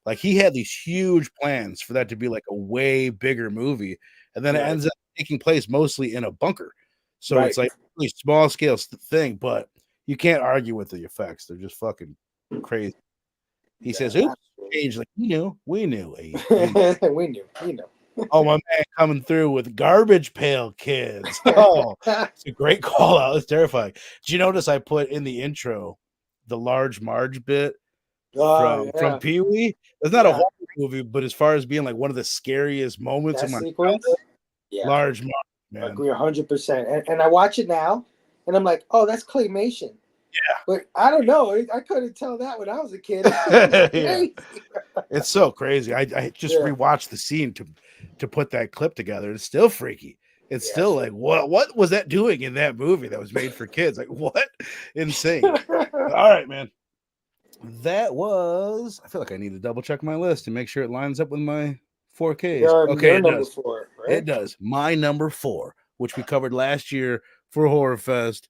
Like he had these huge plans for that to be like a way bigger movie, and then it Right, ends up taking place mostly in a bunker. So it's right. like a really small scale thing, but you can't argue with the effects. They're just fucking crazy. He says, Yeah, "Oops, changed." Like we knew, we knew. absolutely. We knew. Oh, my man coming through with Garbage Pail Kids. Oh, it's a great call out. It's terrifying. Did you notice I put in the intro the Large Marge bit Oh from yeah, Pee Wee? It's not a yeah. horror movie, but as far as being like one of the scariest moments of That my sequence. childhood, Yeah, Large Marge, man. agree 100%. And I watch it now, and I'm like, oh, that's claymation. But I don't know. I couldn't tell that when I was a kid. It was Yeah, crazy. it's so crazy. I just Yeah, rewatched the scene to put that clip together. It's still freaky. It's yeah. still like what was that doing in that movie that was made for kids? Like what? Insane. All right, man. That was. I feel like I need to double check my list and make sure it lines up with my 4Ks. Okay, Your it number does. four, It right? does. My number 4, which we covered last year for Horror Fest,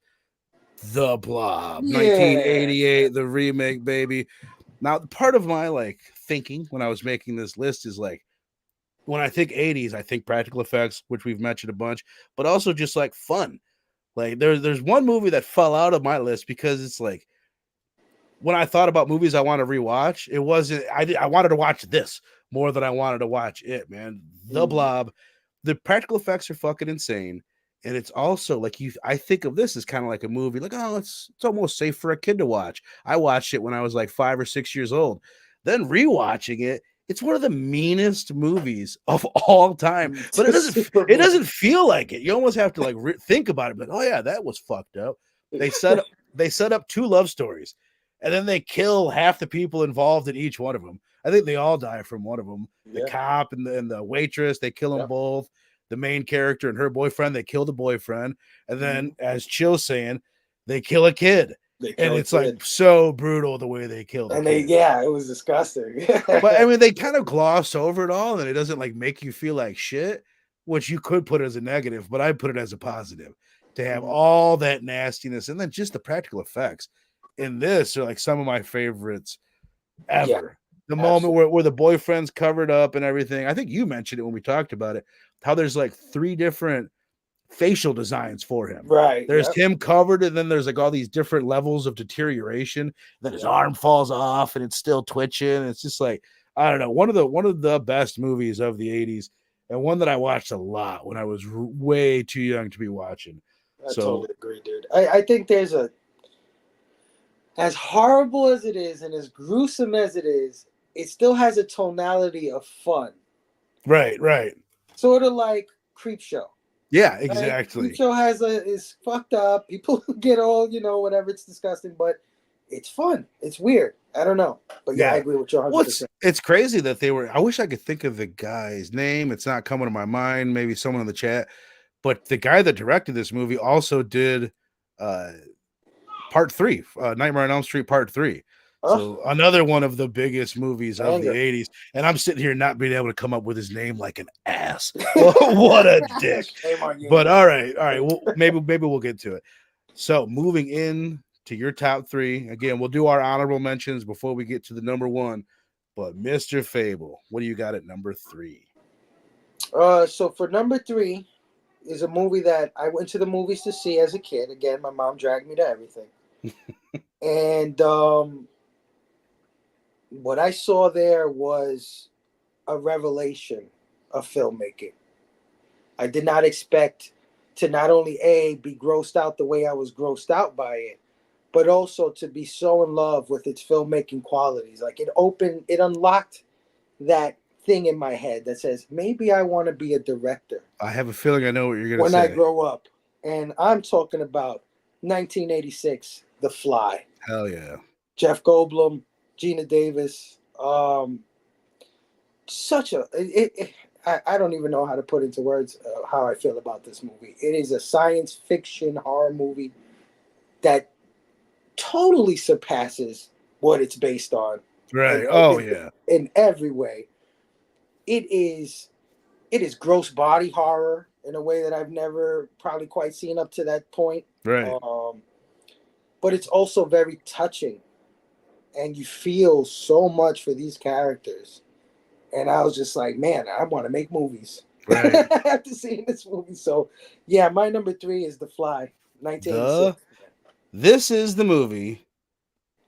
The Blob, Yeah. 1988, the remake, baby. Now, part of my like thinking when I was making this list is like when I think 80s, I think practical effects, which we've mentioned a bunch, but also just like fun. Like there's one movie that fell out of my list because it's like when I thought about movies I want to rewatch, it wasn't I wanted to watch this more than I wanted to watch it, man. The Mm, Blob, the practical effects are fucking insane. And it's also like I think of this as kind of like a movie, like, oh, it's almost safe for a kid to watch. I watched it when I was like 5 or 6 years old. Then rewatching it, it's one of the meanest movies of all time. But super it mean. doesn't feel like it. You almost have to like think about it, like, oh yeah, that was fucked up. They set up they set up 2 love stories, and then they kill half the people involved in each one of them. I think they all die from one of them. The Yeah. cop and the waitress, they kill them Yep. both. The main character and her boyfriend, they kill the boyfriend. And then, Mhm. as Chill's saying, they kill a kid. They And kill a it's like kid. so brutal the way they kill the And kid. yeah, it was disgusting. But I mean, they kind of gloss over it all, and it doesn't like make you feel like shit, which you could put as a negative, but I put it as a positive to have Mhm. all that nastiness and then just the practical effects in this are like some of my favorites Yeah, ever. The moment absolutely. where the boyfriend's covered up and everything. I think you mentioned it when we talked about it, how there's like 3 different facial designs for him. Right. There's Yep. him covered, and then there's like all these different levels of deterioration. Then his Yep. arm falls off and it's still twitching. It's just like, I don't know, one of the best movies of the 80s, and one that I watched a lot when I was way too young to be watching. I So totally agree, dude. I think there's a as horrible as it is and as gruesome as it still has a tonality of fun. right. Sort of like Creep Show. Yeah, Right? Creep exactly. Show is fucked up. People get all, whatever, it's disgusting, but it's fun. It's weird. I don't know. But yeah, I Yeah. agree with you Well, 100%. it's crazy that they were. I wish I could think of the guy's name. It's not coming to my mind. Maybe someone in the chat. But the guy that directed this movie also did uh part 3, Nightmare on Elm Street Part 3. Oh, So another one of the biggest movies of the banger. 80s. And I'm sitting here not being able to come up with his name like an ass. What a dick. Shame on you. But all right. All right. Well, maybe we'll get to it. So moving in to your top 3. Again, we'll do our honorable mentions before we get to the number 1. But Mr. Phable, what do you got at number 3? So for number 3 is a movie that I went to the movies to see as a kid. Again, my mom dragged me to everything. And what I saw there was a revelation of filmmaking. I did not expect to not only be grossed out the way I was grossed out by it, but also to be so in love with its filmmaking qualities. Like it unlocked that thing in my head that says maybe I want to be a director I have a feeling I know what you're going to when I say. grow up. And I'm talking about 1986, The Fly. Hell yeah. Jeff Goldblum, Gina Davis. Such a I don't even know how to put into words how I feel about this movie. It is a science fiction horror movie that totally surpasses what it's based on, Right. Oh in, yeah. in every way. It is gross body horror in a way that I've never probably quite seen up to that point. Right. Um, but it's also very touching, and you feel so much for these characters. And I was just like, man, I want to make movies Right. after seeing this movie. So, yeah, my number 3 is The Fly, 1986. This is the movie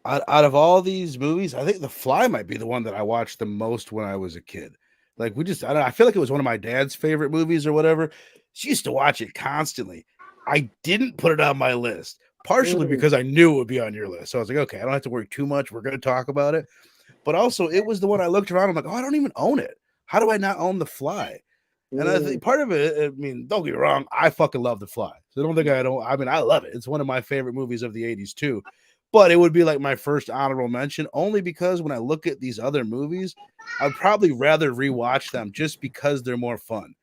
out of all these movies. I think The Fly might be the one that I watched the most when I was a kid. Like I don't know, I feel like it was one of my dad's favorite movies or whatever. She used to watch it constantly. I didn't put it on my list, partially Mm, because I knew it would be on your list. So I was like, okay, I don't have to worry too much. We're going to talk about it. But also, it was the one I looked around. I'm like, oh, I don't even own it. How do I not own The Fly? And I mm, think part of it, I mean, don't get me wrong, I fucking love The Fly. So don't think I don't. I mean, I love it. It's one of my favorite movies of the 80s too. But it would be like my first honorable mention only because when I look at these other movies, I'd probably rather rewatch them just because they're more fun.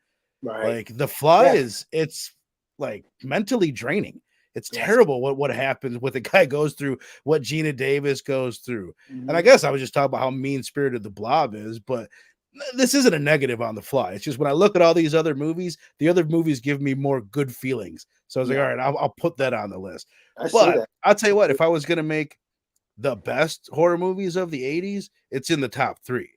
right. Like The Fly Yeah. it's like mentally draining. It's Yes. terrible what happens, what the guy goes through, what Gina Davis goes through. And I Mhm. guess I was just talking about how mean spirited the Blob is, but this isn't a negative on The Fly. It's just when I look at all these other movies, the other movies give me more good feelings. So I was like, Yeah, all right, I'll put that on the list. I see But that. I'll tell you what, if I was going to make the best horror movies of the 80s, it's in the top 3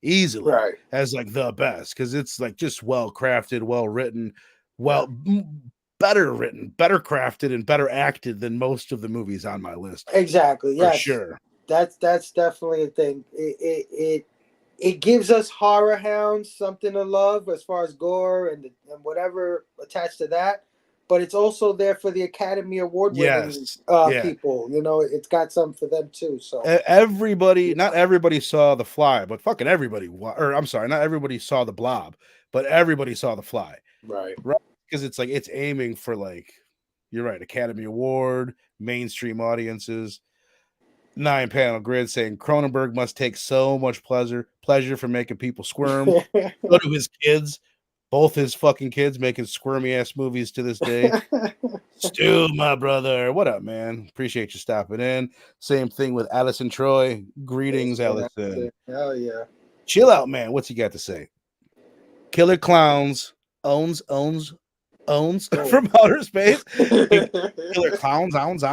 easily Right. as like the best because it's like just well crafted, well written, Yeah. better written, better crafted, and better acted than most of the movies on my list Exactly. for Yes. sure. That's definitely a thing. It gives us horror hounds something to love as far as gore and whatever attached to that, but it's also there for the Academy Award winning Yes. Yeah. people. You know, it's got some for them too. So Everybody, yeah, not everybody saw The Fly, but fucking everybody, or I'm sorry, not everybody saw The Blob, but everybody saw The Fly, right. right? Because it's like it's aiming for like, you're right, Academy Award, mainstream audiences. 9 panel grid saying Cronenberg must take so much pleasure from making people squirm. So do his kids, both his fucking kids making squirmy ass movies to this day. Stu, my brother, what up, man? Appreciate you stopping in. Same thing with Allison Troy. Greetings, Allison. Hell yeah. Chill out, man. What's he got to say? Killer Clowns owns Oh. from outer space. Killer Clowns, owns.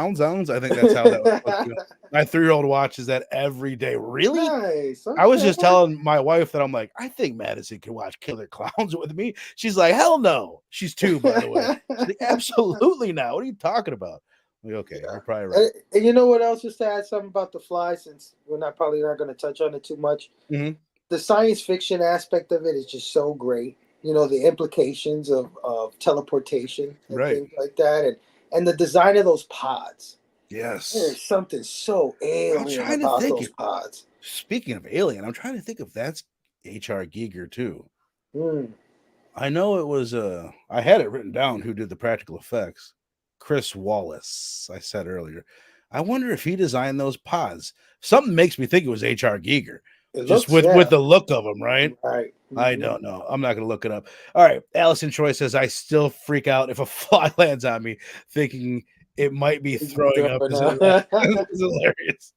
I think that's how that was supposed to go. My 3-year-old watches that every day. Really? Nice. I was Okay. just telling my wife that I'm like, I think Madison can watch Killer Clowns with me. She's like, hell no. She's 2, by the way. She's like, absolutely not. What are you talking about? I'm like, okay, Yeah. you're probably right. And you know what else? Just to add something about the Fly, since we're not probably not going to touch on it too much. Mm-hmm. The science fiction aspect of it is just so great. You know, the implications of teleportation and Right. things like that, and the design of those pods. Yes. There's something so I'm alien trying to about think. those pods. Speaking of Alien, I'm trying to think if that's H.R. Giger too. Mm. I know it was I had it written down who did the practical effects. Chris Wallace, I said earlier. I wonder if he designed those pods. Something makes me think it was H.R. Giger. It Just looks, with yeah, the look of him, right? right. I Mm-hmm. don't know. I'm not gonna look it up. All right. Allison Troy says I still freak out if a fly lands on me, thinking it might be throwing up. Is hilarious.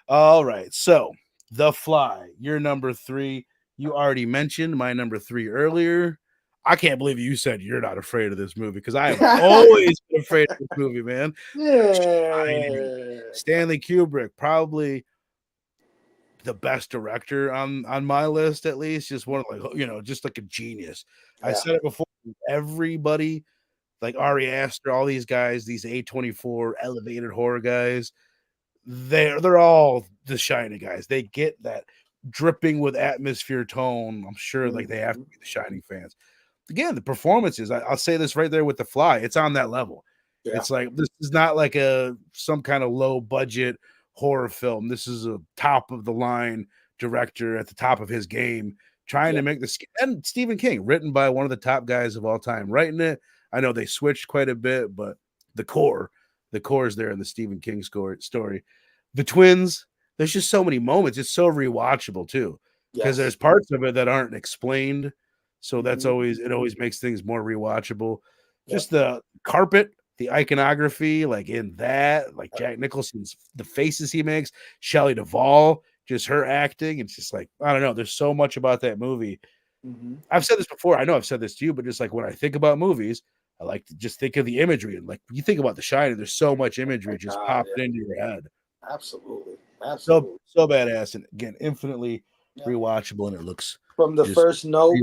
All right. So The Fly, your number 3. You already mentioned my number 3 earlier. I can't believe you said you're not afraid of this movie because I have always been afraid of this movie, man. Shining. Yeah. Stanley Kubrick, probably the best director on my list, at least. Just one of like, just like a genius. I Yeah. said it before. Everybody, like Ari Aster, all these guys, these A24 elevated horror guys, they're all the Shining guys. They get that dripping with atmosphere tone. I'm sure like they have to Mhm. be the Shining fans. Again, the performances, I'll say this right there with The Fly, it's on that level. Yeah. It's like this is not like some kind of low budget horror film. This is a top of the line director at the top of his game, trying Yeah. to make this. And Stephen King, written by one of the top guys of all time, writing it. I know they switched quite a bit, but the core is there in the Stephen King story. The twins, there's just so many moments. It's so rewatchable too. because Yes. there's parts of it that aren't explained. So that's Mhm. always it always makes things more rewatchable. Yep. Just the carpet, the iconography, like in that, like Jack Nicholson's the faces he makes, Shelley Duvall, just her acting. It's just like I don't know. There's so much about that movie. Mhm. I've said this before. I know I've said this to you, but just like when I think about movies, I like to just think of the imagery. And like you think about The Shining, there's so much imagery just God, yeah. popping into your head. Absolutely. So Absolutely. so badass, and again, infinitely Yeah. rewatchable, and it looks From the just first note,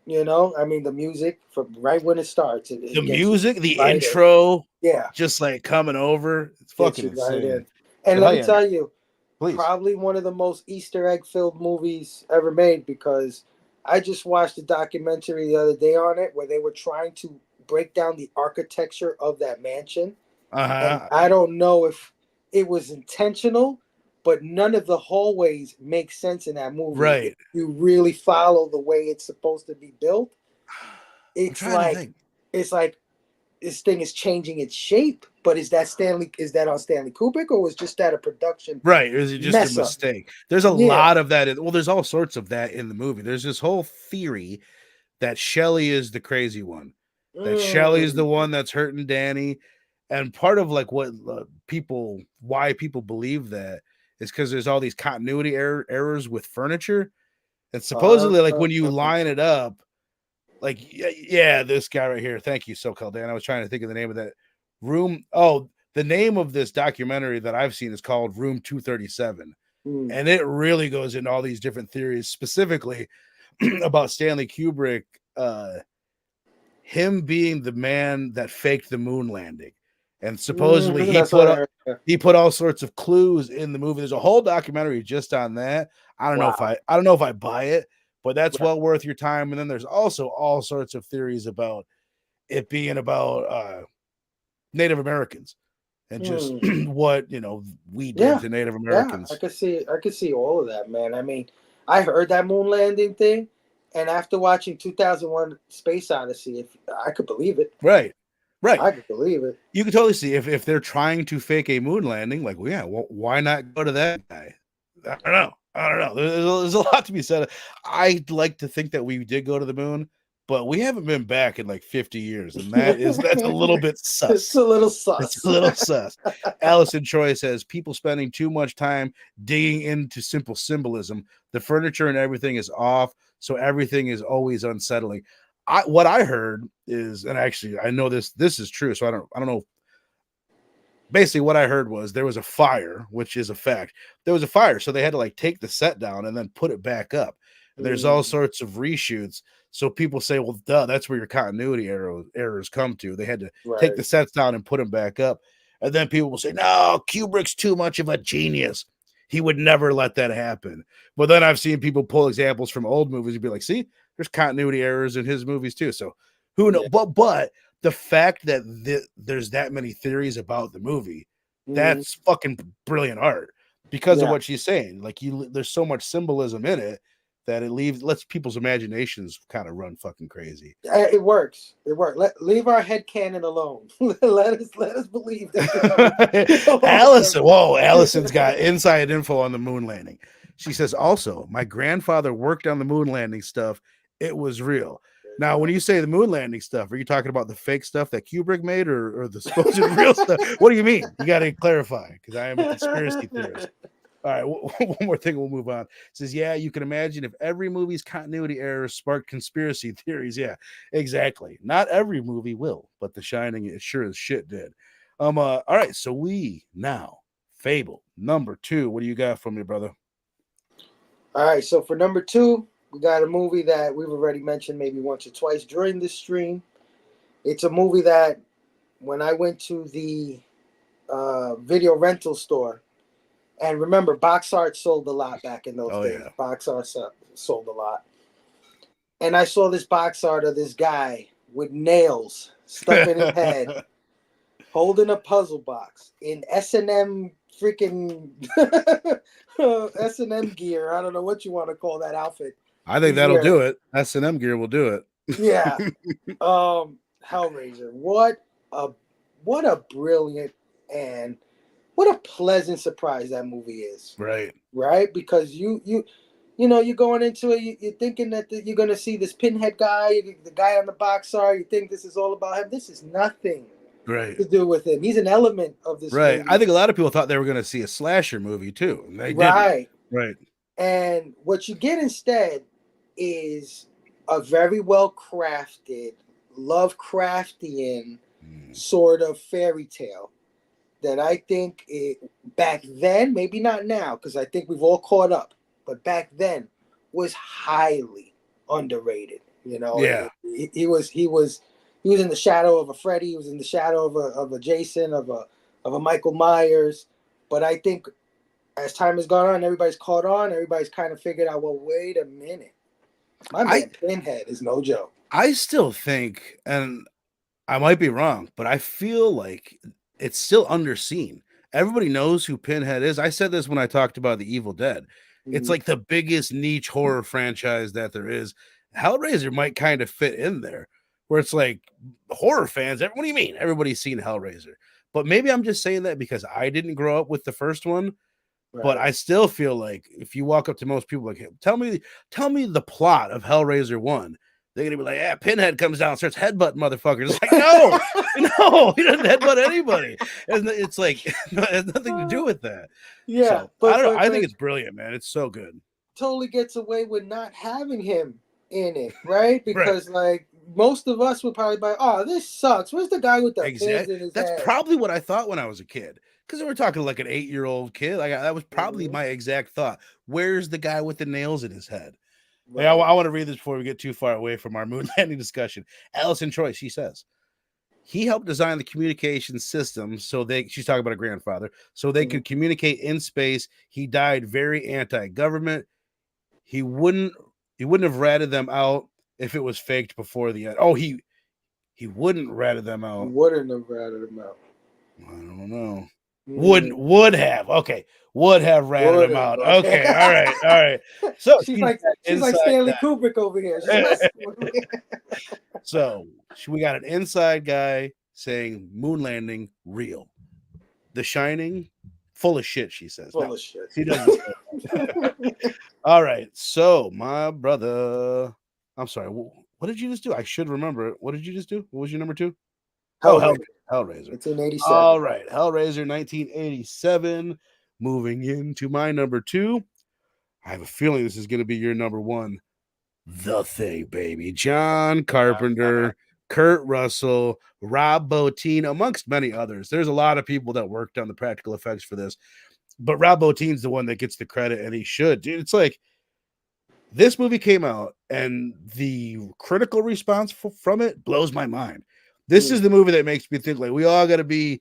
beautiful. I mean, the music from right when it starts, The it gets you music, the right in. intro, Yeah, just like coming over. It's gets fucking you right insane. in. And But let hell me yeah, man. tell you, Please. probably one of the most Easter egg filled movies ever made because I just watched a documentary the other day on it where they were trying to break down the architecture of that mansion. And Uh-huh. I don't know if it was intentional, but none of the hallways make sense in that movie. If Right. you really follow the way it's supposed to be built, I'm it's trying to like think. it's like this thing is changing its shape. But is that on Stanley Kubrick or was just that a production Right. Is it just a mess up? mistake? There's a Yeah. lot of that. Well, there's all sorts of that in the movie. There's this whole theory that Shelley is the crazy one, that Shelley is the Mm. one that's hurting Danny. And part of like what why people believe that is because there's all these continuity errors with furniture. And Uh, supposedly, like when you line it up, like yeah, this guy right here. Thank you, SoCal Dan. I was trying to think of the name of that room. Oh, the name of this documentary that I've seen is called Room 237. mm, And it really goes into all these different theories, specifically about Stanley Kubrick, him being the man that faked the moon landing. And supposedly that's what I heard. Yeah. he put all sorts of clues in the movie. There's a whole documentary just on that. Wow. I don't know if I buy it, but that's Right. well worth your time. And then there's also all sorts of theories about it being about Native Americans and just Mm. what we did Yeah. to Native Yeah. Americans. I could see all of that, man. I mean, I heard that moon landing thing, and after watching 2001 Space Odyssey, if I could believe it. Right. Right. I could believe it. You can totally see if they're trying to fake a moon landing, like, well, yeah, well, why not go to that guy? I don't know. I don't know. There's a lot to be said. I'd like to think that we did go to the moon, but we haven't been back in like 50 years, and that's a little bit It's sus. a little It's sus. a little sus. Allison Troy says people spending too much time digging into simple symbolism. The furniture and everything is off, so everything is always unsettling. What I heard is, and actually I know this is true, so I don't know. Basically, what I heard was there was a fire, which is a fact. There was a fire, so they had to like take the set down and then put it back up. And there's all Mm, sorts of reshoots. So people say, well, duh, that's where your continuity errors come to. They had to take right. the sets down and put them back up. And then people will say, no, Kubrick's too much of a genius. He would never let that happen. But then I've seen people pull examples from old movies and be like, see, there's continuity errors in his movies too. So who knows? Yeah. But the fact that there's that many theories about the movie, Mm, that's fucking brilliant art because of yeah. what she's saying. Like there's so much symbolism in it that it lets people's imaginations kind of run fucking crazy. It works. It works. Leave our head canon alone. Let us believe that this movie belongs Allison, whoa, Allison's got there. inside info on the moon landing. She says also, my grandfather worked on the moon landing stuff. It was real. There you Now, when go. you say the moon landing stuff, are you talking about the fake stuff that Kubrick made or the supposed real stuff? What do you mean? You got to clarify because I am a conspiracy theorist. All right, one more thing, we'll move on. It says, yeah, you can imagine if every movie's continuity errors sparked conspiracy theories. Yeah, exactly. Not every movie will, but The Shining, it sure as shit did. All right, so we now Fable number 2. What do you got for me, brother? All right, so for number 2, we got a movie that we've already mentioned maybe once or twice during this stream. It's a movie that when I went to the video rental store, and remember, box art sold a lot back in those Oh days. yeah. Box art sold a lot. And I saw this box art of this guy with nails stuck in his head, holding a puzzle box in S&M freaking S&M gear. I don't know what you want to call that outfit. I think He's that'll do wearing. it. S&M gear will do it. Yeah. Hellraiser. A what a brilliant and what a pleasant surprise that movie is. Right. Right? Because you're going into it. You're thinking that you're going to see this Pinhead guy, the guy on the box art. You think this is all about him. This is nothing Right. to do with him. He's an element of this Right. I movie. think a lot of people thought they were going to see a slasher movie too, and they didn't. Right. Right. And what you get instead is a very well crafted, Lovecraftian sort of fairy tale that I think back then, maybe not now, because I think we've all caught up, but back then was highly underrated. Yeah. He was in the shadow of a Freddy. He was in the shadow of a Jason, of a Michael Myers. But I think as time has gone on, everybody's caught on. Everybody's kind of figured out, well, wait a minute. My man Pinhead is no joke. I still think, and I might be wrong, but I feel like it's still underseen. Everybody knows who Pinhead is. I said this when I talked about the Evil Dead. It's like the biggest niche horror franchise that there is. Hellraiser might kind of fit in there, where it's like horror fans. What do you mean? Everybody's seen Hellraiser. But maybe I'm just saying that because I didn't grow up with the first one. Right. But I still feel like if you walk up to most people like, tell me the plot of Hellraiser 1. They're gonna be like, yeah, Pinhead comes down and starts headbutting motherfuckers. It's like, no, he doesn't headbutt anybody. It's like it has nothing to do with that. Yeah, so, I don't know. I think it's brilliant, man. It's so good. Totally gets away with not having him in it, right? Because like most of us would probably be like, oh, this sucks. Where's the guy with the pins in his That's head? probably what I thought when I was a kid. Because we're talking like an 8-year-old kid. Like that was probably my exact thought. Where's the guy with the nails in his head? Right. I want to read this before we get too far away from our moon landing discussion. Allison Troy, she says, he helped design the communication system she's talking about a grandfather, so they could communicate in space. He died very anti-government. He wouldn't have ratted them out if it was faked before the end. Oh, he wouldn't ratted them out. He wouldn't have ratted them out. I don't know. Would have. Okay. Would have ratted him out. Okay. All right. So she's like Stanley Kubrick over here. So we got an inside guy saying moon landing real. The Shining, full of shit, she says. Full of shit. She doesn't. All right. So my brother, I'm sorry. What did you just do? I should remember it. What did you just do? What was your number 2? Hellraiser. Hellraiser. 1987. All right. Hellraiser 1987. Moving into my number 2. I have a feeling this is going to be your number 1. The Thing, baby. John Carpenter, Kurt Russell, Rob Bottin, amongst many others. There's a lot of people that worked on the practical effects for this. But Rob Bottin's the one that gets the credit, and he should. Dude, it's like this movie came out, and the critical response from it blows my mind. This is the movie that makes me think like we all got to be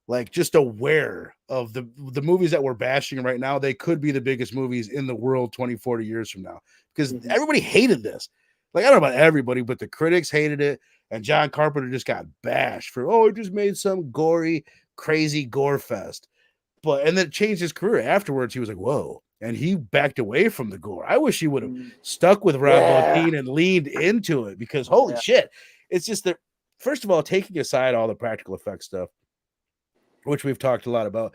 like just aware of the movies that we're bashing right now. They could be the biggest movies in the world 20, 40 years from now because everybody hated this. Like, I don't know about everybody, but the critics hated it. And John Carpenter just got bashed for, he just made some gory, crazy gore fest. And then changed his career afterwards. He was like, whoa. And he backed away from the gore. I wish he would have stuck with Rob Bottin and leaned into it because holy shit. It's just that, first of all, taking aside all the practical effects stuff, which we've talked a lot about,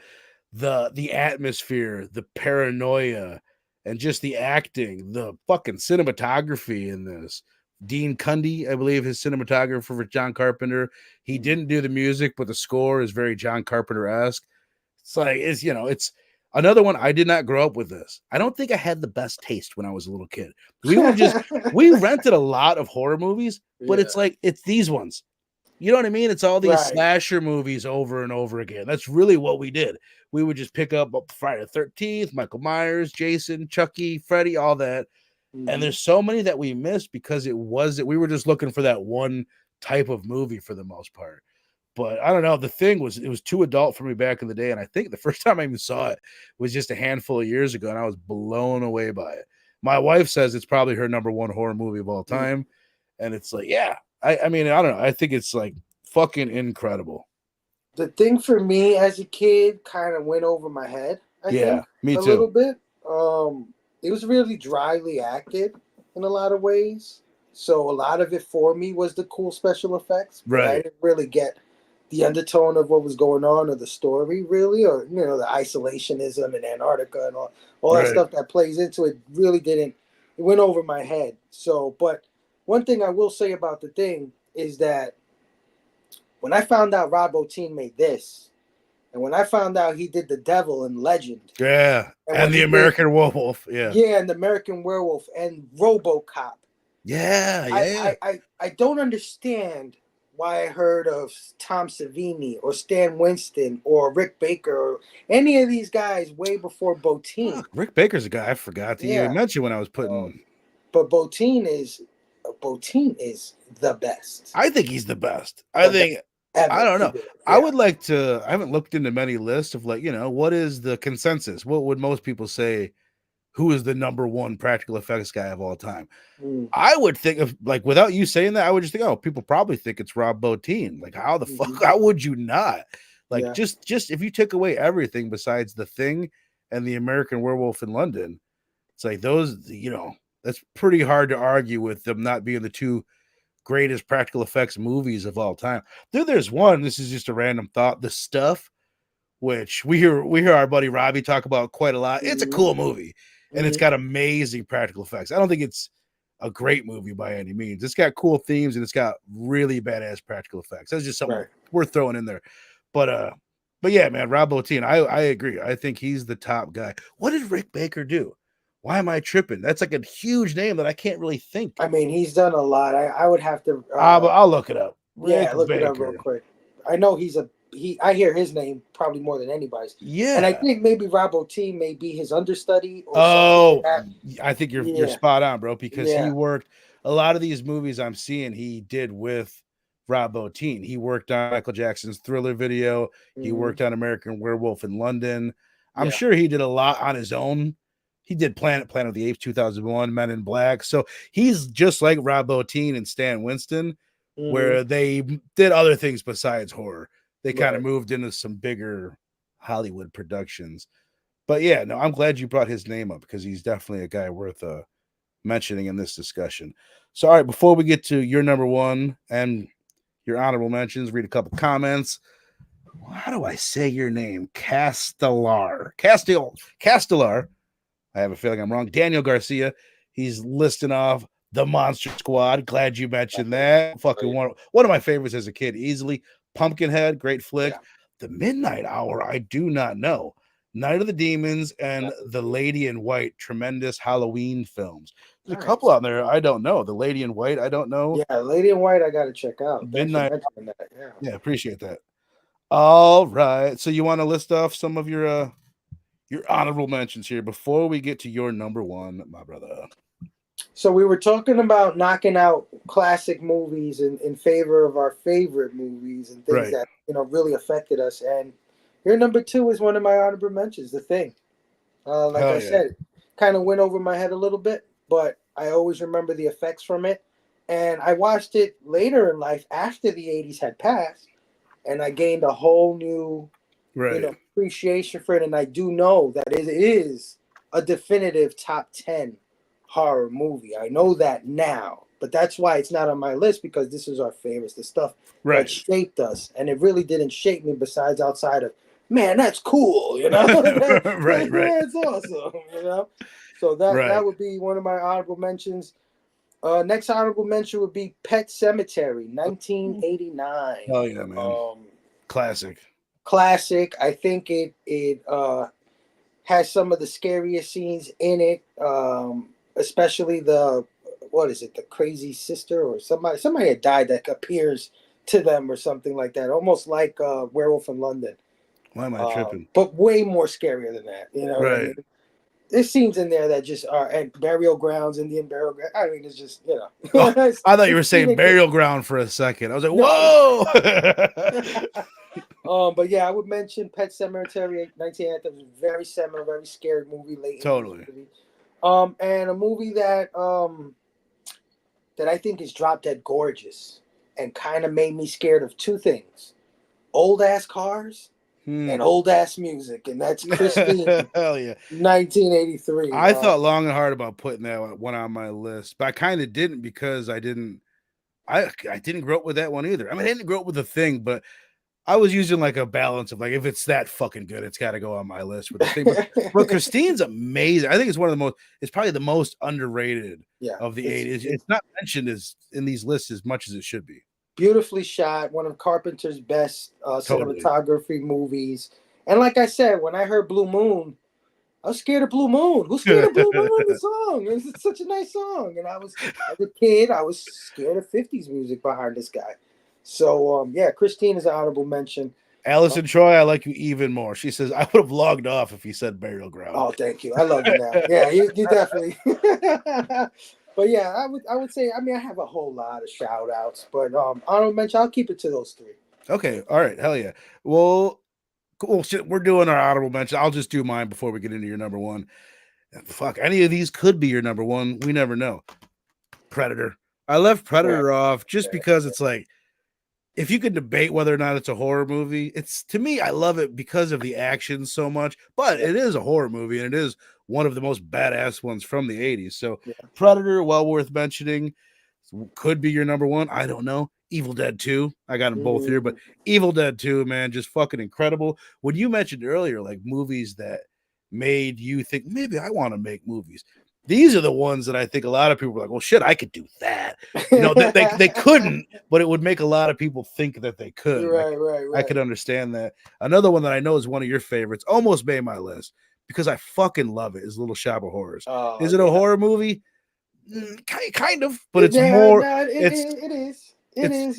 the atmosphere, the paranoia, and just the acting, the fucking cinematography in this. Dean Cundy, I believe, his cinematographer for John Carpenter. He didn't do the music, but the score is very John Carpenter-esque. It's like, it's another one. I did not grow up with this. I don't think I had the best taste when I was a little kid. We rented a lot of horror movies, but it's like, it's these ones. You know what I mean? It's all these slasher movies over and over again. That's really what we did. We would just pick up Friday the 13th, Michael Myers, Jason, Chucky, Freddy, all that. And there's so many that we missed because we were just looking for that one type of movie for the most part. But I don't know. The Thing was too adult for me back in the day. And I think the first time I even saw it was just a handful of years ago. And I was blown away by it. My wife says it's probably her number 1 horror movie of all time. And it's like, yeah. I mean, I don't know. I think it's like fucking incredible. The Thing for me as a kid kind of went over my head. I think me too. A little bit. It was really dryly acted in a lot of ways. So a lot of it for me was the cool special effects. But I didn't really get the undertone of what was going on or the story really, or the isolationism in Antarctica and all that Right. stuff that plays into it really didn't. It went over my head. So, but one thing I will say about the thing is that when I found out Rob Bottin made this, and when I found out he did the Devil in Legend, Yeah. and And when the he did American Werewolf. Yeah. yeah, and the American Werewolf and RoboCop, Yeah. Yeah. I don't understand why I heard of Tom Savini or Stan Winston or Rick Baker or any of these guys way before Bottin. Fuck, Rick Baker's a guy I forgot to even Yeah, mention when I was um, putting. but Bottin is the best, I think he's the best. I the best think I ever don't to know. do it. I Yeah. would like to. I haven't looked into many lists of like what is the consensus? What would most people say? Who is the number one practical effects guy of all time? Mm, I would think of like without you saying that, I would just think, oh, people probably think it's Rob Bottin. Like, how the mhm. fuck? How would you not? Like, Yeah. just if you took away everything besides the Thing and the American Werewolf in London, it's like those. That's pretty hard to argue with them not being the two greatest practical effects movies of all time. There's one. This is just a random thought. The Stuff, which we hear our buddy Robbie talk about quite a lot. It's a Hmm. cool movie, and it's Hmm. got amazing practical effects. I don't think it's a great movie by any means. It's got cool themes and it's got really badass practical effects. That's just something Right. worth throwing in there. But yeah, man, Rob Bottin, I agree. I think he's the top guy. What did Rick Baker do? Why am I tripping? That's like a huge name that I can't really think. I mean, he's done a lot. I would have to. I'll look it up. Rick Yeah, look it up real Baker. quick. I know he. I hear his name probably more than anybody's, and I Yeah. think maybe Rob Bottin may be his understudy or something like Oh, that. I think you're Yeah, spot on, bro, because he yeah, worked a lot of these movies I'm seeing he did with Rob Bottin. He worked on Michael Jackson's Thriller video. He hmm, worked on American Werewolf in London. I'm yeah. sure he did a lot on his own. He did Planet of the Apes 2001, Men in Black. So he's just like Rob Bottin and Stan Winston, Hmm. where they did other things besides horror. They kind of Right. moved into some bigger Hollywood productions. But yeah, no, I'm glad you brought his name up because he's definitely a guy worth mentioning in this discussion. So, all right, before we get to your number one and your honorable mentions, read a couple comments. How do I say your name? Castellar. I have a feeling I'm wrong. Daniel Garcia. He's listing off the Monster Squad. Glad you mentioned that. Fucking one of my favorites as a kid, easily. Pumpkinhead, great flick. Yeah. The Midnight Hour, I do not know. Night of the Demons and The Lady in White, tremendous Halloween films. There's a couple Nice. out there I don't know. The Lady in White, I don't know. Yeah, Lady in White, I got to check out. Thanks for Midnight, mentioning that. Yeah. yeah, appreciate that. All right, so you want to list off some of your honorable mentions here before we get to your number one, my brother. So we were talking about knocking out classic movies in favor of our favorite movies and things Right. that really affected us. And here, number two is one of my honorable mentions, The Thing. Like I Hell yeah. said, kind of went over my head a little bit, but I always remember the effects from it. And I watched it later in life after the 80s had passed, and I gained a whole new, Right. appreciation for it. And I do know that it is a definitive top 10 horror movie. I know that now, but that's why it's not on my list, because this is our favorites, the stuff that Right. shaped us. And it really didn't shape me besides outside of, man, that's cool, Right. That's awesome. So that Right. would be one of my honorable mentions. Next honorable mention would be Pet Cemetery, 1989. Hell yeah, man. Classic. Classic. I think it has some of the scariest scenes in it, especially the what is it, the crazy sister or somebody had died that appears to them or something like that, almost like Werewolf in London, Why am I tripping? but way more scarier than that. You know what I Right. mean? There's scenes in there that just are, and burial grounds, Indian burial ground. I mean, it's just Oh, I thought you were it's saying scenic. burial ground for a second. I was like, No. whoa. But yeah, I would mention Pet Cemetery 1980. It was a very seminal, very scary movie, late 80s Totally. movie. And a movie that I think is drop dead gorgeous and kind of made me scared of two things: old ass cars and old ass music, and that's Christine, Hell yeah. 1983. I thought long and hard about putting that one on my list, but I kind of didn't because I didn't grow up with that one either. I mean, I didn't grow up with The Thing, but I was using like a balance of like if it's that fucking good, it's got to go on my list. But the thing, but Christine's amazing. I think it's one of the most. It's probably the most underrated of the '80s. It's not mentioned as in these lists as much as it should be. Beautifully shot, one of Carpenter's best cinematography movies. And like I said, when I heard Blue Moon, I was scared of Blue Moon. Who's scared of Blue Moon? The song. It's such a nice song. And I was, as a kid, I was scared of 50s music behind this guy. So, yeah, Christine is an honorable mention. Allison Troy, I like you even more. She says, I would have logged off if you said Burial Ground. Oh, thank you. I love you now. Yeah, you definitely. But yeah, I would say, I mean, I have a whole lot of shout outs, but honorable mention, I'll keep it to those three. Okay. All right. Hell yeah. Well, cool. Shit, we're doing our honorable mention. I'll just do mine before we get into your number one. Fuck, any of these could be your number one. We never know. Predator. I left Predator off just because it's like, if you could debate whether or not it's a horror movie, it's to me, I love it because of the action so much, but it is a horror movie and it is one of the most badass ones from the 80s. So Predator, well worth mentioning. Could be your number one. I don't know. Evil Dead 2. I got them both here, but Evil Dead 2, man, just fucking incredible. When you mentioned earlier, like movies that made you think maybe I want to make movies. These are the ones that I think a lot of people were like, well, shit, I could do that. You know, they couldn't, but it would make a lot of people think that they could. Right. I could understand that. Another one that I know is one of your favorites, almost made my list because I fucking love it, is Little Shop of Horrors. Is it a horror movie? Kind of, but it's more. It is.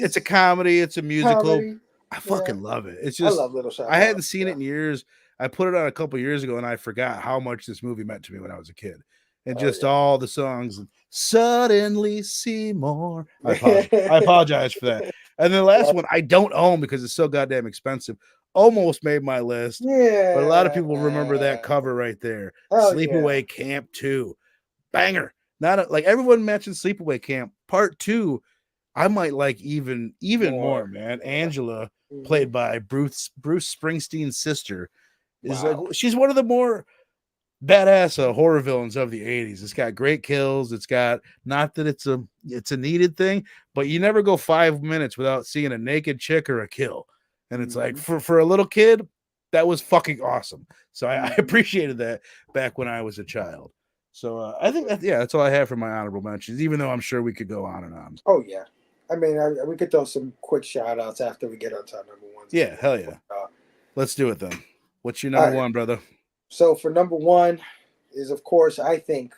It's a comedy. It's a musical. Comedy. I fucking love it. It's just I love Little Shop. I hadn't seen it in years. I put it on a couple years ago, and I forgot how much this movie meant to me when I was a kid. And just all the songs. Suddenly Seymour. I apologize for that. And the last one I don't own because it's so goddamn expensive. Almost made my list. Yeah. But a lot of people remember that cover right there. Sleepaway Camp 2. Banger. Not like everyone mentioned Sleepaway Camp. Part 2, I might like even more, man. Angela, played by Bruce Springsteen's sister, is like she's one of the more badass horror villains of the 80s. It's got great kills. It's got, not that it's a needed thing, but you never go 5 minutes without seeing a naked chick or a kill. And it's like for a little kid, that was fucking awesome. So I appreciated that back when I was a child. So I think that's all I have for my honorable mentions, even though I'm sure we could go on and on. Oh yeah. I mean, we could throw some quick shout outs after we get onto our number ones. Yeah, hell yeah. Let's do it then. What's your number one, brother? So for number one is, of course, I think,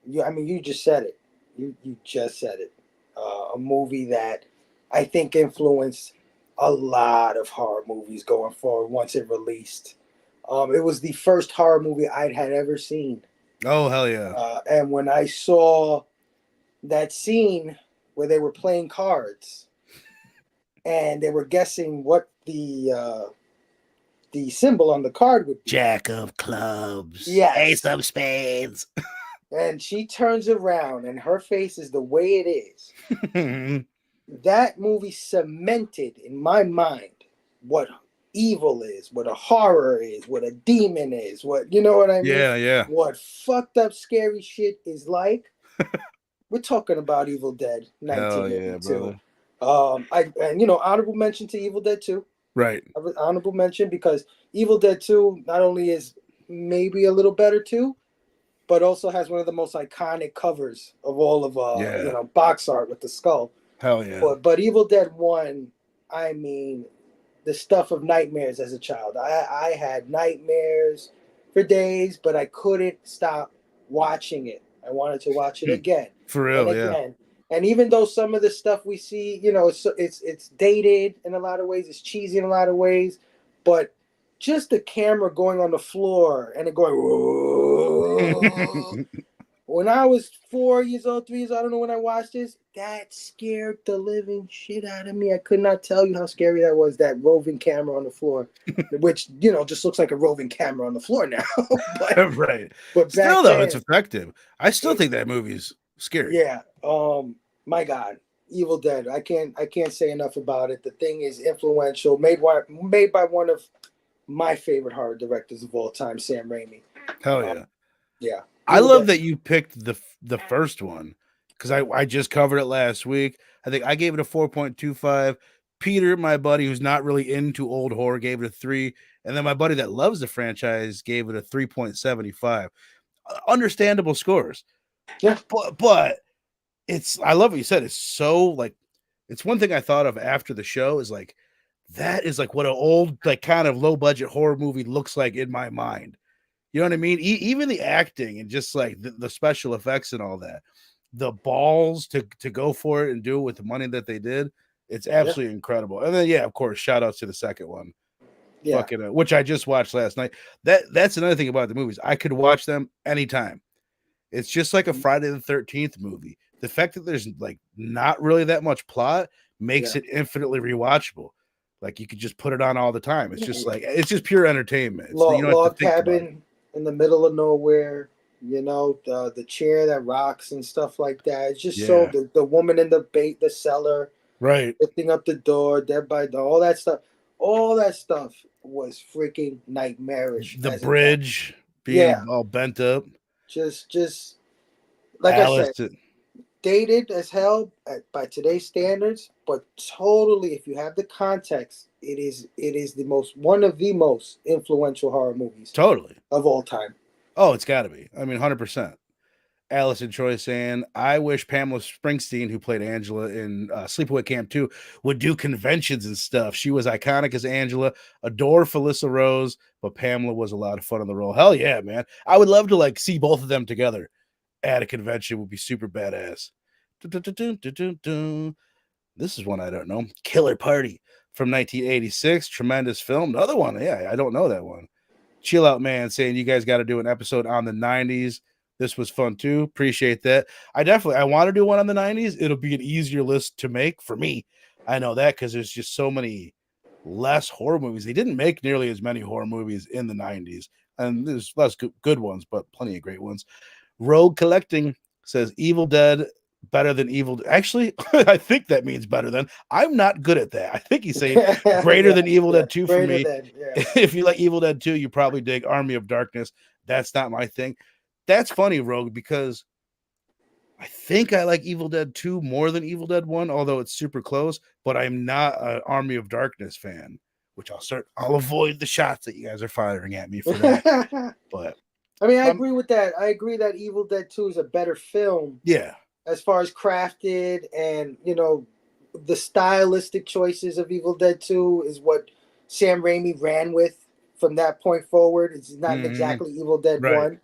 you just said it. You just said it. A movie that I think influenced a lot of horror movies going forward once it released. It was the first horror movie I had ever seen. Oh, hell yeah. And when I saw that scene where they were playing cards and they were guessing what the symbol on the card would be. Jack of clubs. Yes. Ace of spades. And she turns around and her face is the way it is. That movie cemented in my mind what evil is, what a horror is, what a demon is, what, you know what I mean? Yeah. What fucked up scary shit is like. We're talking about Evil Dead 1982. Honorable mention to Evil Dead 2. Right. Honorable mention because Evil Dead 2 not only is maybe a little better too, but also has one of the most iconic covers of all of box art with the skull. Hell yeah. But Evil Dead 1, I mean, the stuff of nightmares as a child. I had nightmares for days, but I couldn't stop watching it. I wanted to watch it again. For real, yeah. And even though some of the stuff we see, it's dated in a lot of ways, it's cheesy in a lot of ways, but just the camera going on the floor and it going, whoa. When I was 4 years old, 3 years old, I don't know when I watched this, that scared the living shit out of me. I could not tell you how scary that was, that roving camera on the floor, which, just looks like a roving camera on the floor now. Right. But still, though, it's effective. I still think that movie's scary. Yeah. My God. Evil Dead. I can't say enough about it. The thing is influential, made by one of my favorite horror directors of all time, Sam Raimi. Hell yeah. Yeah. I love that you picked the first one because I just covered it last week. I think I gave it a 4.25. Peter, my buddy, who's not really into old horror, gave it a 3. And then my buddy that loves the franchise gave it a 3.75. Understandable scores. Yeah. But it's, I love what you said. It's so like, it's one thing I thought of after the show is like, that is like what an old, like kind of low budget horror movie looks like in my mind. You know what I mean? Even the acting and just like the special effects and all that, the balls to go for it and do it with the money that they did, it's absolutely incredible. And then, yeah, of course, shout outs to the second one. Yeah. Fucking, which I just watched last night. That's another thing about the movies. I could watch them anytime. It's just like a Friday the 13th movie. The fact that there's like not really that much plot makes it infinitely rewatchable. Like you could just put it on all the time. It's just like, it's just pure entertainment. It's, you don't have Log to think cabin in the middle of nowhere, you know, the chair that rocks and stuff like that. It's just so the woman in the cellar, right, lifting up the door, dead by the, all that stuff. All that stuff was freaking nightmarish. the bridge being all bent up. Just like Alice, I said, dated as hell by today's standards, but totally, if you have the context, it is one of the most influential horror movies totally of all time. Oh, it's got to be. I mean, 100%. Alice and Troy saying, I wish Pamela Springsteen, who played Angela in Sleepaway Camp 2, would do conventions and stuff. She was iconic as Angela, adore Felissa Rose, but Pamela was a lot of fun on the role. Hell yeah, man. I would love to like see both of them together at a convention. Would be super badass. This is one I don't know. Killer Party from 1986. Tremendous film. Another one. Yeah, I don't know that one. Chill Out Man saying, you guys got to do an episode on the 90s. This was fun too. Appreciate that. I want to do one on the 90s. It'll be an easier list to make for me. I know that because there's just so many less horror movies. They didn't make nearly as many horror movies in the 90s. And there's less good ones, but plenty of great ones. Rogue Collecting says Evil Dead better than Evil. Actually, I think that means better than. I'm not good at that. I think he's saying greater than Evil Dead 2 for me. If you like Evil Dead 2, you probably dig Army of Darkness. That's not my thing. That's funny, Rogue, because I think I like Evil Dead 2 more than Evil Dead 1, although it's super close, but I'm not an Army of Darkness fan, which I'll avoid the shots that you guys are firing at me for that. But I mean, I agree with that. I agree that Evil Dead 2 is a better film. Yeah. As far as crafted and, you know, the stylistic choices of Evil Dead 2 is what Sam Raimi ran with from that point forward. It's not exactly Evil Dead 1.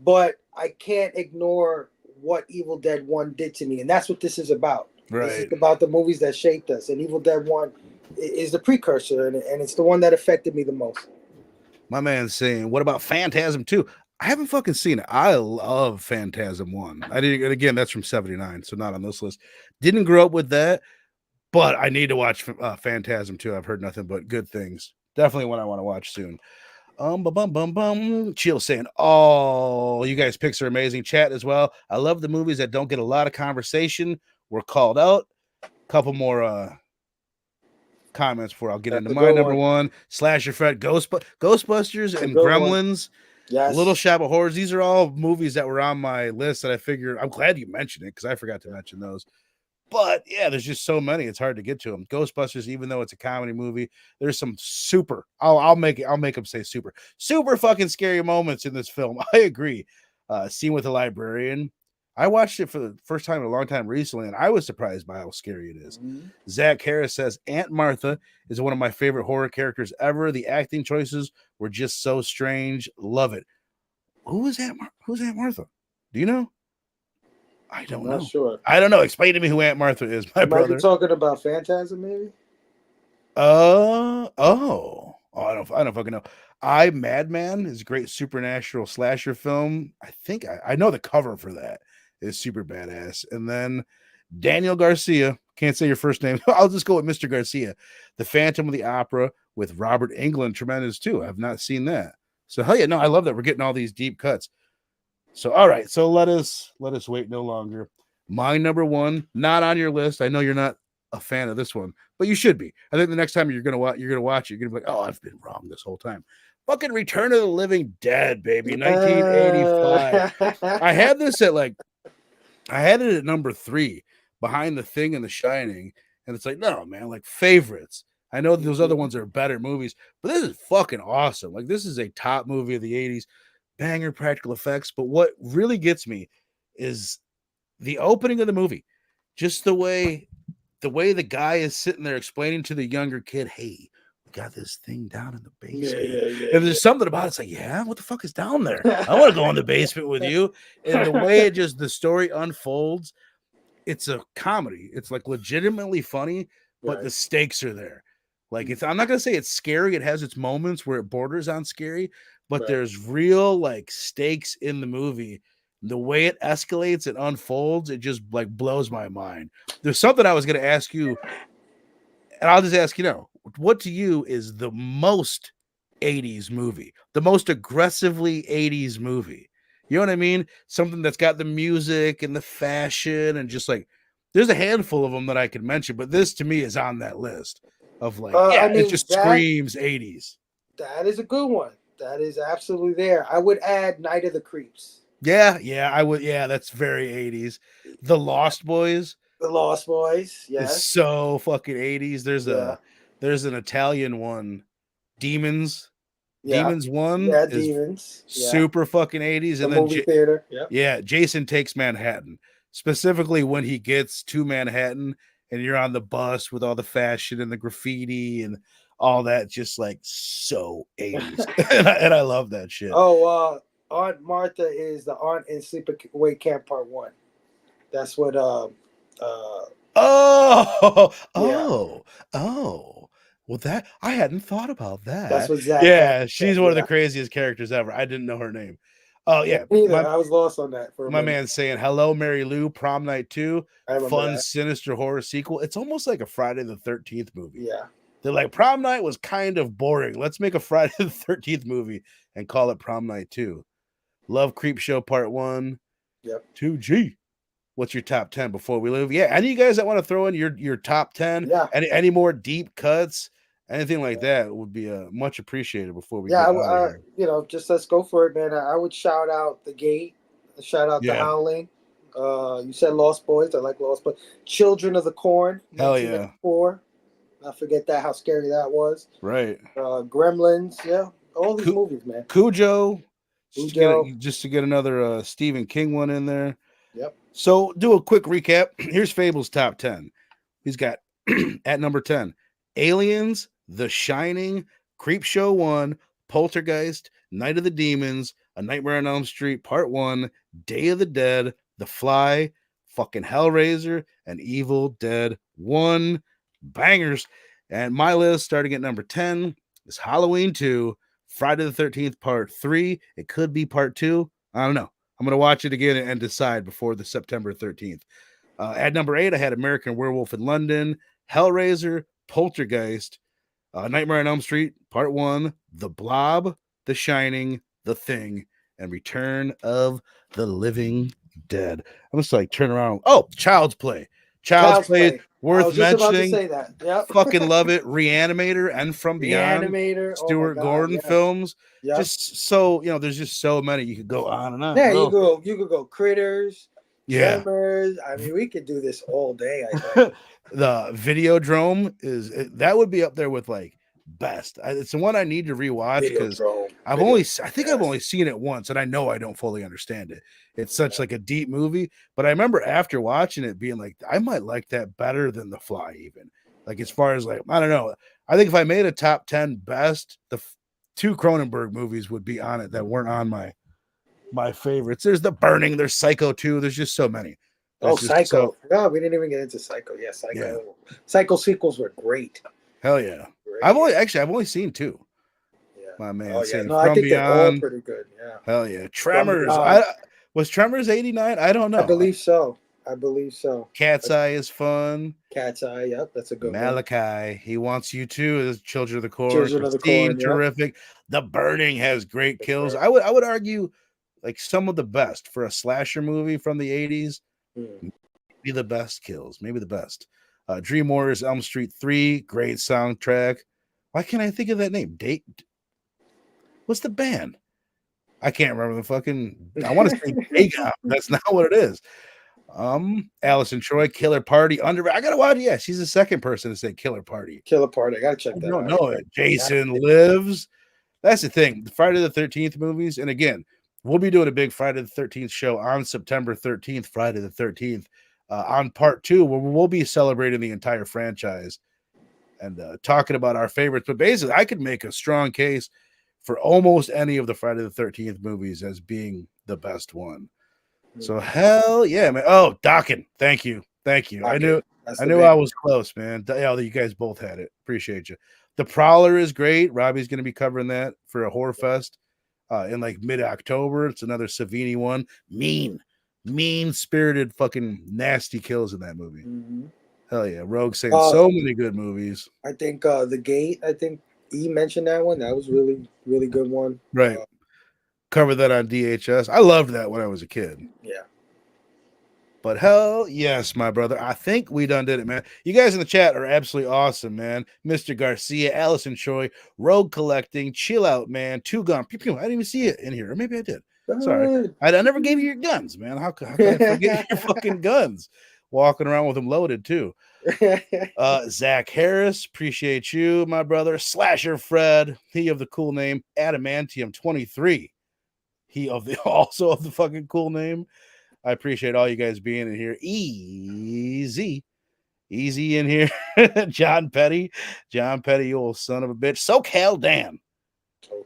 But I can't ignore what Evil Dead 1 did to me. And that's what this is about. Right. This is about the movies that shaped us. And Evil Dead 1 is the precursor. And it's the one that affected me the most. My man's saying, what about Phantasm 2? I haven't fucking seen it. I love Phantasm 1. I didn't, again, that's from 79, so not on this list. Didn't grow up with that, but I need to watch Phantasm 2. I've heard nothing but good things. Definitely one I want to watch soon. Chill saying, oh, you guys' picks are amazing. Chat as well. I love the movies that don't get a lot of conversation. We're called out. Couple more comments before I'll get into my number one. Slasher Fred, Ghostbusters and Gremlins. Yes. Little Shop of Horrors. These are all movies that were on my list that I figured, I'm glad you mentioned it because I forgot to mention those. But yeah, there's just so many. It's hard to get to them. Ghostbusters, even though it's a comedy movie, there's some super. I'll make them say super fucking scary moments in this film. I agree. Scene with the librarian. I watched it for the first time in a long time recently, and I was surprised by how scary it is. Zach Harris says Aunt Martha is one of my favorite horror characters ever. The acting choices were just so strange. Love it. Who's Aunt Martha? Do you know? I don't know. Sure. I don't know. Explain to me who Aunt Martha is, my brother. Might be talking about Phantasm, maybe? I don't fucking know. Madman is a great supernatural slasher film. I think I know the cover for that is super badass. And then Daniel Garcia, can't say your first name. I'll just go with Mr. Garcia. The Phantom of the Opera with Robert Englund, tremendous too. I've not seen that. So hell yeah, no, I love that we're getting all these deep cuts. So all right, so let us wait no longer. My number one, not on your list. I know you're not a fan of this one, but you should be. I think the next time you're gonna watch it, you're gonna be like, oh, I've been wrong this whole time. Fucking Return of the Living Dead, baby, 1985. I had it at number 3 behind The Thing and The Shining, And it's like, no, man, like favorites. I know those other ones are better movies, but this is fucking awesome. Like, this is a top movie of the 80s, banger practical effects. But what really gets me is the opening of the movie. Just the way the guy is sitting there explaining to the younger kid, hey, we got this thing down in the basement. And there's something about it's like, yeah, what the fuck is down there? I want to go in the basement with you. And the way the story unfolds, it's a comedy. It's like legitimately funny, but the stakes are there. Like, I'm not gonna say it's scary. It has its moments where it borders on scary, but there's real like stakes in the movie. The way it escalates and unfolds, it just like blows my mind. There's something I was gonna ask you, and I'll just ask you now, what to you is the most 80s movie, the most aggressively 80s movie? You know what I mean? Something that's got the music and the fashion and just like there's a handful of them that I could mention, but this to me is on that list of like, yeah, I it mean, just screams 80s. that is a good one. That is absolutely there. I would add Night of the Creeps. Yeah, I would. Yeah, that's very 80s. The Lost Boys The Lost Boys, is yes. so fucking 80s. Yeah. There's an Italian one, Demons. Yeah. Demons one Yeah, is Demons. Yeah. super fucking 80s. The And then movie theater. Yeah. yeah, Jason Takes Manhattan. Specifically when he gets to Manhattan and you're on the bus with all the fashion and the graffiti and all that, just like so 80s. and I love that shit. Oh, Aunt Martha is the aunt in Sleepaway Camp Part 1. That's what Oh, yeah. well, that I hadn't thought about That's that. what Zach Yeah, Efron she's said, one of the yeah. craziest characters ever. I didn't know her name. Oh yeah, Neither. I was lost on that for a my minute. man's saying hello, Mary Lou, Prom Night 2, I remember fun, that. sinister horror sequel. It's almost like a Friday the 13th movie. Yeah. They're like, Prom Night was kind of boring. Let's make a Friday the 13th movie and call it Prom Night 2. Love Creep Show Part 1. Yep. 2G. What's your top 10 before we leave? Yeah, any of you guys that want to throw in your top 10, Yeah. any more deep cuts, anything like that would be much appreciated before we get out of here. You know, just let's go for it, man. I would shout out The Gate, shout out The Yeah. Howling. You said Lost Boys. I like Lost Boys. Children of the Corn. Hell yeah. 1994. I forget that, how scary that was. Right. Gremlins. Yeah. All these movies, man. Cujo. Cujo. Just to get another Stephen King one in there. Yep. So do a quick recap. Here's Fable's top 10. He's got at number 10, Aliens, The Shining, Creepshow 1, Poltergeist, Night of the Demons, A Nightmare on Elm Street Part 1, Day of the Dead, The Fly, fucking Hellraiser, and Evil Dead 1. Bangers. And my list starting at number 10 is Halloween 2, Friday the 13th Part 3. It could be Part 2. I don't know. I'm going to watch it again and decide before the September 13th. At number 8, I had American Werewolf in London, Hellraiser, Poltergeist, Nightmare on Elm Street, Part 1, The Blob, The Shining, The Thing, and Return of the Living Dead. I'm just like turn around. Oh, Child's Play. Child's Play, worth I was just mentioning. about to say that. Yep. Fucking love it. Reanimator and From Beyond. Reanimator. Stuart Gordon films. Yep. Just so, there's just so many. You could go on and on. Yeah, you could go Critters. Yeah. Tremors. I mean, we could do this all day, I think. The Videodrome that would be up there with like best. It's the one I need to rewatch because I've only seen it once and I know I don't fully understand it. It's such like a deep movie, but I remember after watching it being like, I might like that better than The Fly even. Like as far as like, I don't know. I think if I made a top 10 best, the 2 Cronenberg movies would be on it that weren't on my favorites. There's The Burning, there's Psycho 2, there's just so many. Psycho. No, we didn't even get into Psycho. Yeah, Psycho. Yeah. Psycho sequels were great. Hell yeah. Great. I've only seen 2. Yeah. My man. Oh, yeah. No, I think they're all pretty good. Yeah. Hell yeah. Tremors. Was Tremors 89? I don't know. I believe so. Cat's Eye is fun. Cat's Eye, yep, that's a good Malachi, one. He Wants You Too. Children of the Corn. Children of the Corn, terrific. Yep. The Burning has great kills. I would argue like some of the best for a slasher movie from the 80s. Maybe the best kills. Maybe the best. Dream Warriors Elm Street 3, great soundtrack. Why can't I think of that name? What's the band? I can't remember the fucking. I want to say Dagon. That's not what it is. Allison Troy, Killer Party, I gotta watch. Yeah, she's the second person to say Killer Party. Killer Party. I gotta check I that don't out. know it. Jason Lives. That's the thing. The Friday the 13th movies, and again, we'll be doing a big Friday the 13th show on September 13th, Friday the 13th, on part 2, where we'll be celebrating the entire franchise and talking about our favorites. But basically, I could make a strong case for almost any of the Friday the 13th movies as being the best one. So hell yeah, man. Oh, Dokken. Thank you. Thank you. Dokken. I knew I was close, man. Yeah, you guys both had it. Appreciate you. The Prowler is great. Robbie's going to be covering that for a horror fest in like mid-October. It's another Savini one. Mean-spirited fucking nasty kills in that movie. Mm-hmm. Hell yeah. Rogue saying so many good movies. I think The Gate, I think he mentioned that one. That was really, really good one. Right. Covered that on DHS. I loved that when I was a kid. Yeah. But hell yes, my brother. I think we done did it, man. You guys in the chat are absolutely awesome, man. Mr. Garcia, Allison Troy, Rogue Collecting, Chill Out, man. Two Gun. Pew, pew. I didn't even see it in here. Or maybe I did. Sorry. I never gave you your guns, man. How can I forget your fucking guns? Walking around with them loaded, too. Zach Harris, appreciate you, my brother. Slasher Fred, he of the cool name. Adamantium 23. He of the also of the fucking cool name. I appreciate all you guys being in here. Easy in here. John Petty, you old son of a bitch. SoCal Dan.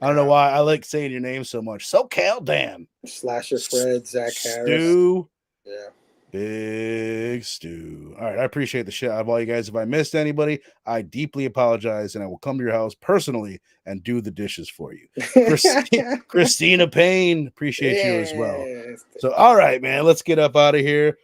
I don't know why I like saying your name so much. SoCal Dan. Slasher Fred, Zach Harris. Stu. Yeah. Big Stu. All right. I appreciate the shit out of all you guys. If I missed anybody, I deeply apologize, and I will come to your house personally and do the dishes for you. Christina Payne, appreciate you as well. So, all right, man, let's get up out of here.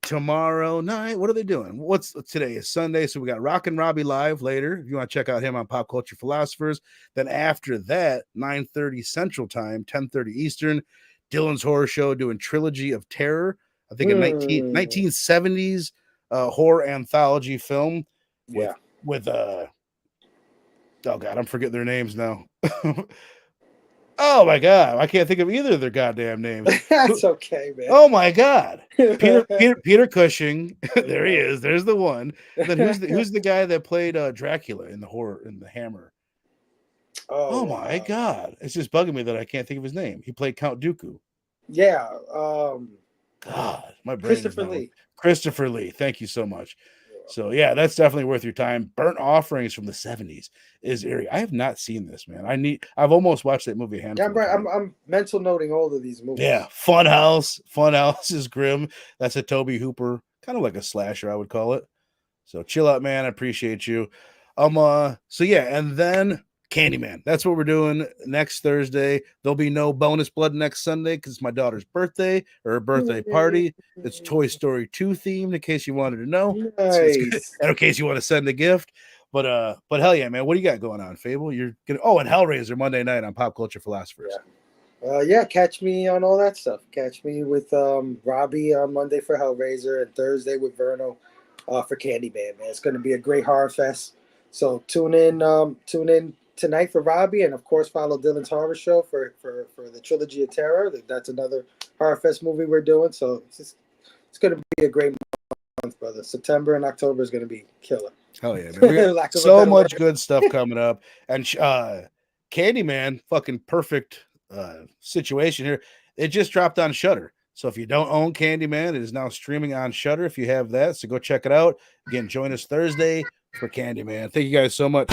Tomorrow night, what are they doing? What's today? Is Sunday, so we got Rockin' Robbie live later. If you want to check out him on Pop Culture Philosophers, then after that, 9:30 Central Time, 10:30 Eastern. Dylan's Horror Show doing Trilogy of Terror. I think a 1970s horror anthology film with oh god, I'm forgetting their names now. Oh my god, I can't think of either of their goddamn names. That's okay, man. Oh my god, Peter Cushing. There he is. There's the one. And then who's the guy that played Dracula in the Hammer? Oh my god, it's just bugging me that I can't think of his name. He played Count Dooku. Yeah. God, my brain. Christopher Lee. Thank you so much. So yeah, that's definitely worth your time. Burnt Offerings from the 70s is eerie. I have not seen this, man. I've almost watched that movie a handful. Yeah, I'm mental noting all of these movies. Yeah, Funhouse is grim. That's a Toby Hooper, kind of like a slasher, I would call it. So chill out, man. I appreciate you. So yeah, and then Candyman. That's what we're doing next Thursday. There'll be no bonus blood next Sunday because it's my daughter's birthday or her birthday party. It's Toy Story 2 themed, in case you wanted to know. Nice. And in case you want to send a gift. But hell yeah, man. What do you got going on, Phable? You're gonna and Hellraiser Monday night on Pop Culture Philosophers. Yeah, catch me on all that stuff. Catch me with Robbie on Monday for Hellraiser and Thursday with Verno for Candyman, man. It's gonna be a great horror fest. So tune in tonight for Robbie, and of course follow Dylan's Horror Show for the Trilogy of Terror. That's another horror fest movie we're doing. So it's going to be a great month, brother. September and October is going to be killer. Hell yeah, man. We got so much good stuff coming up, and Candyman, fucking perfect situation here. It just dropped on Shudder. So if you don't own Candyman, it is now streaming on Shudder. If you have that, so go check it out. Again, join us Thursday for Candyman. Thank you guys so much.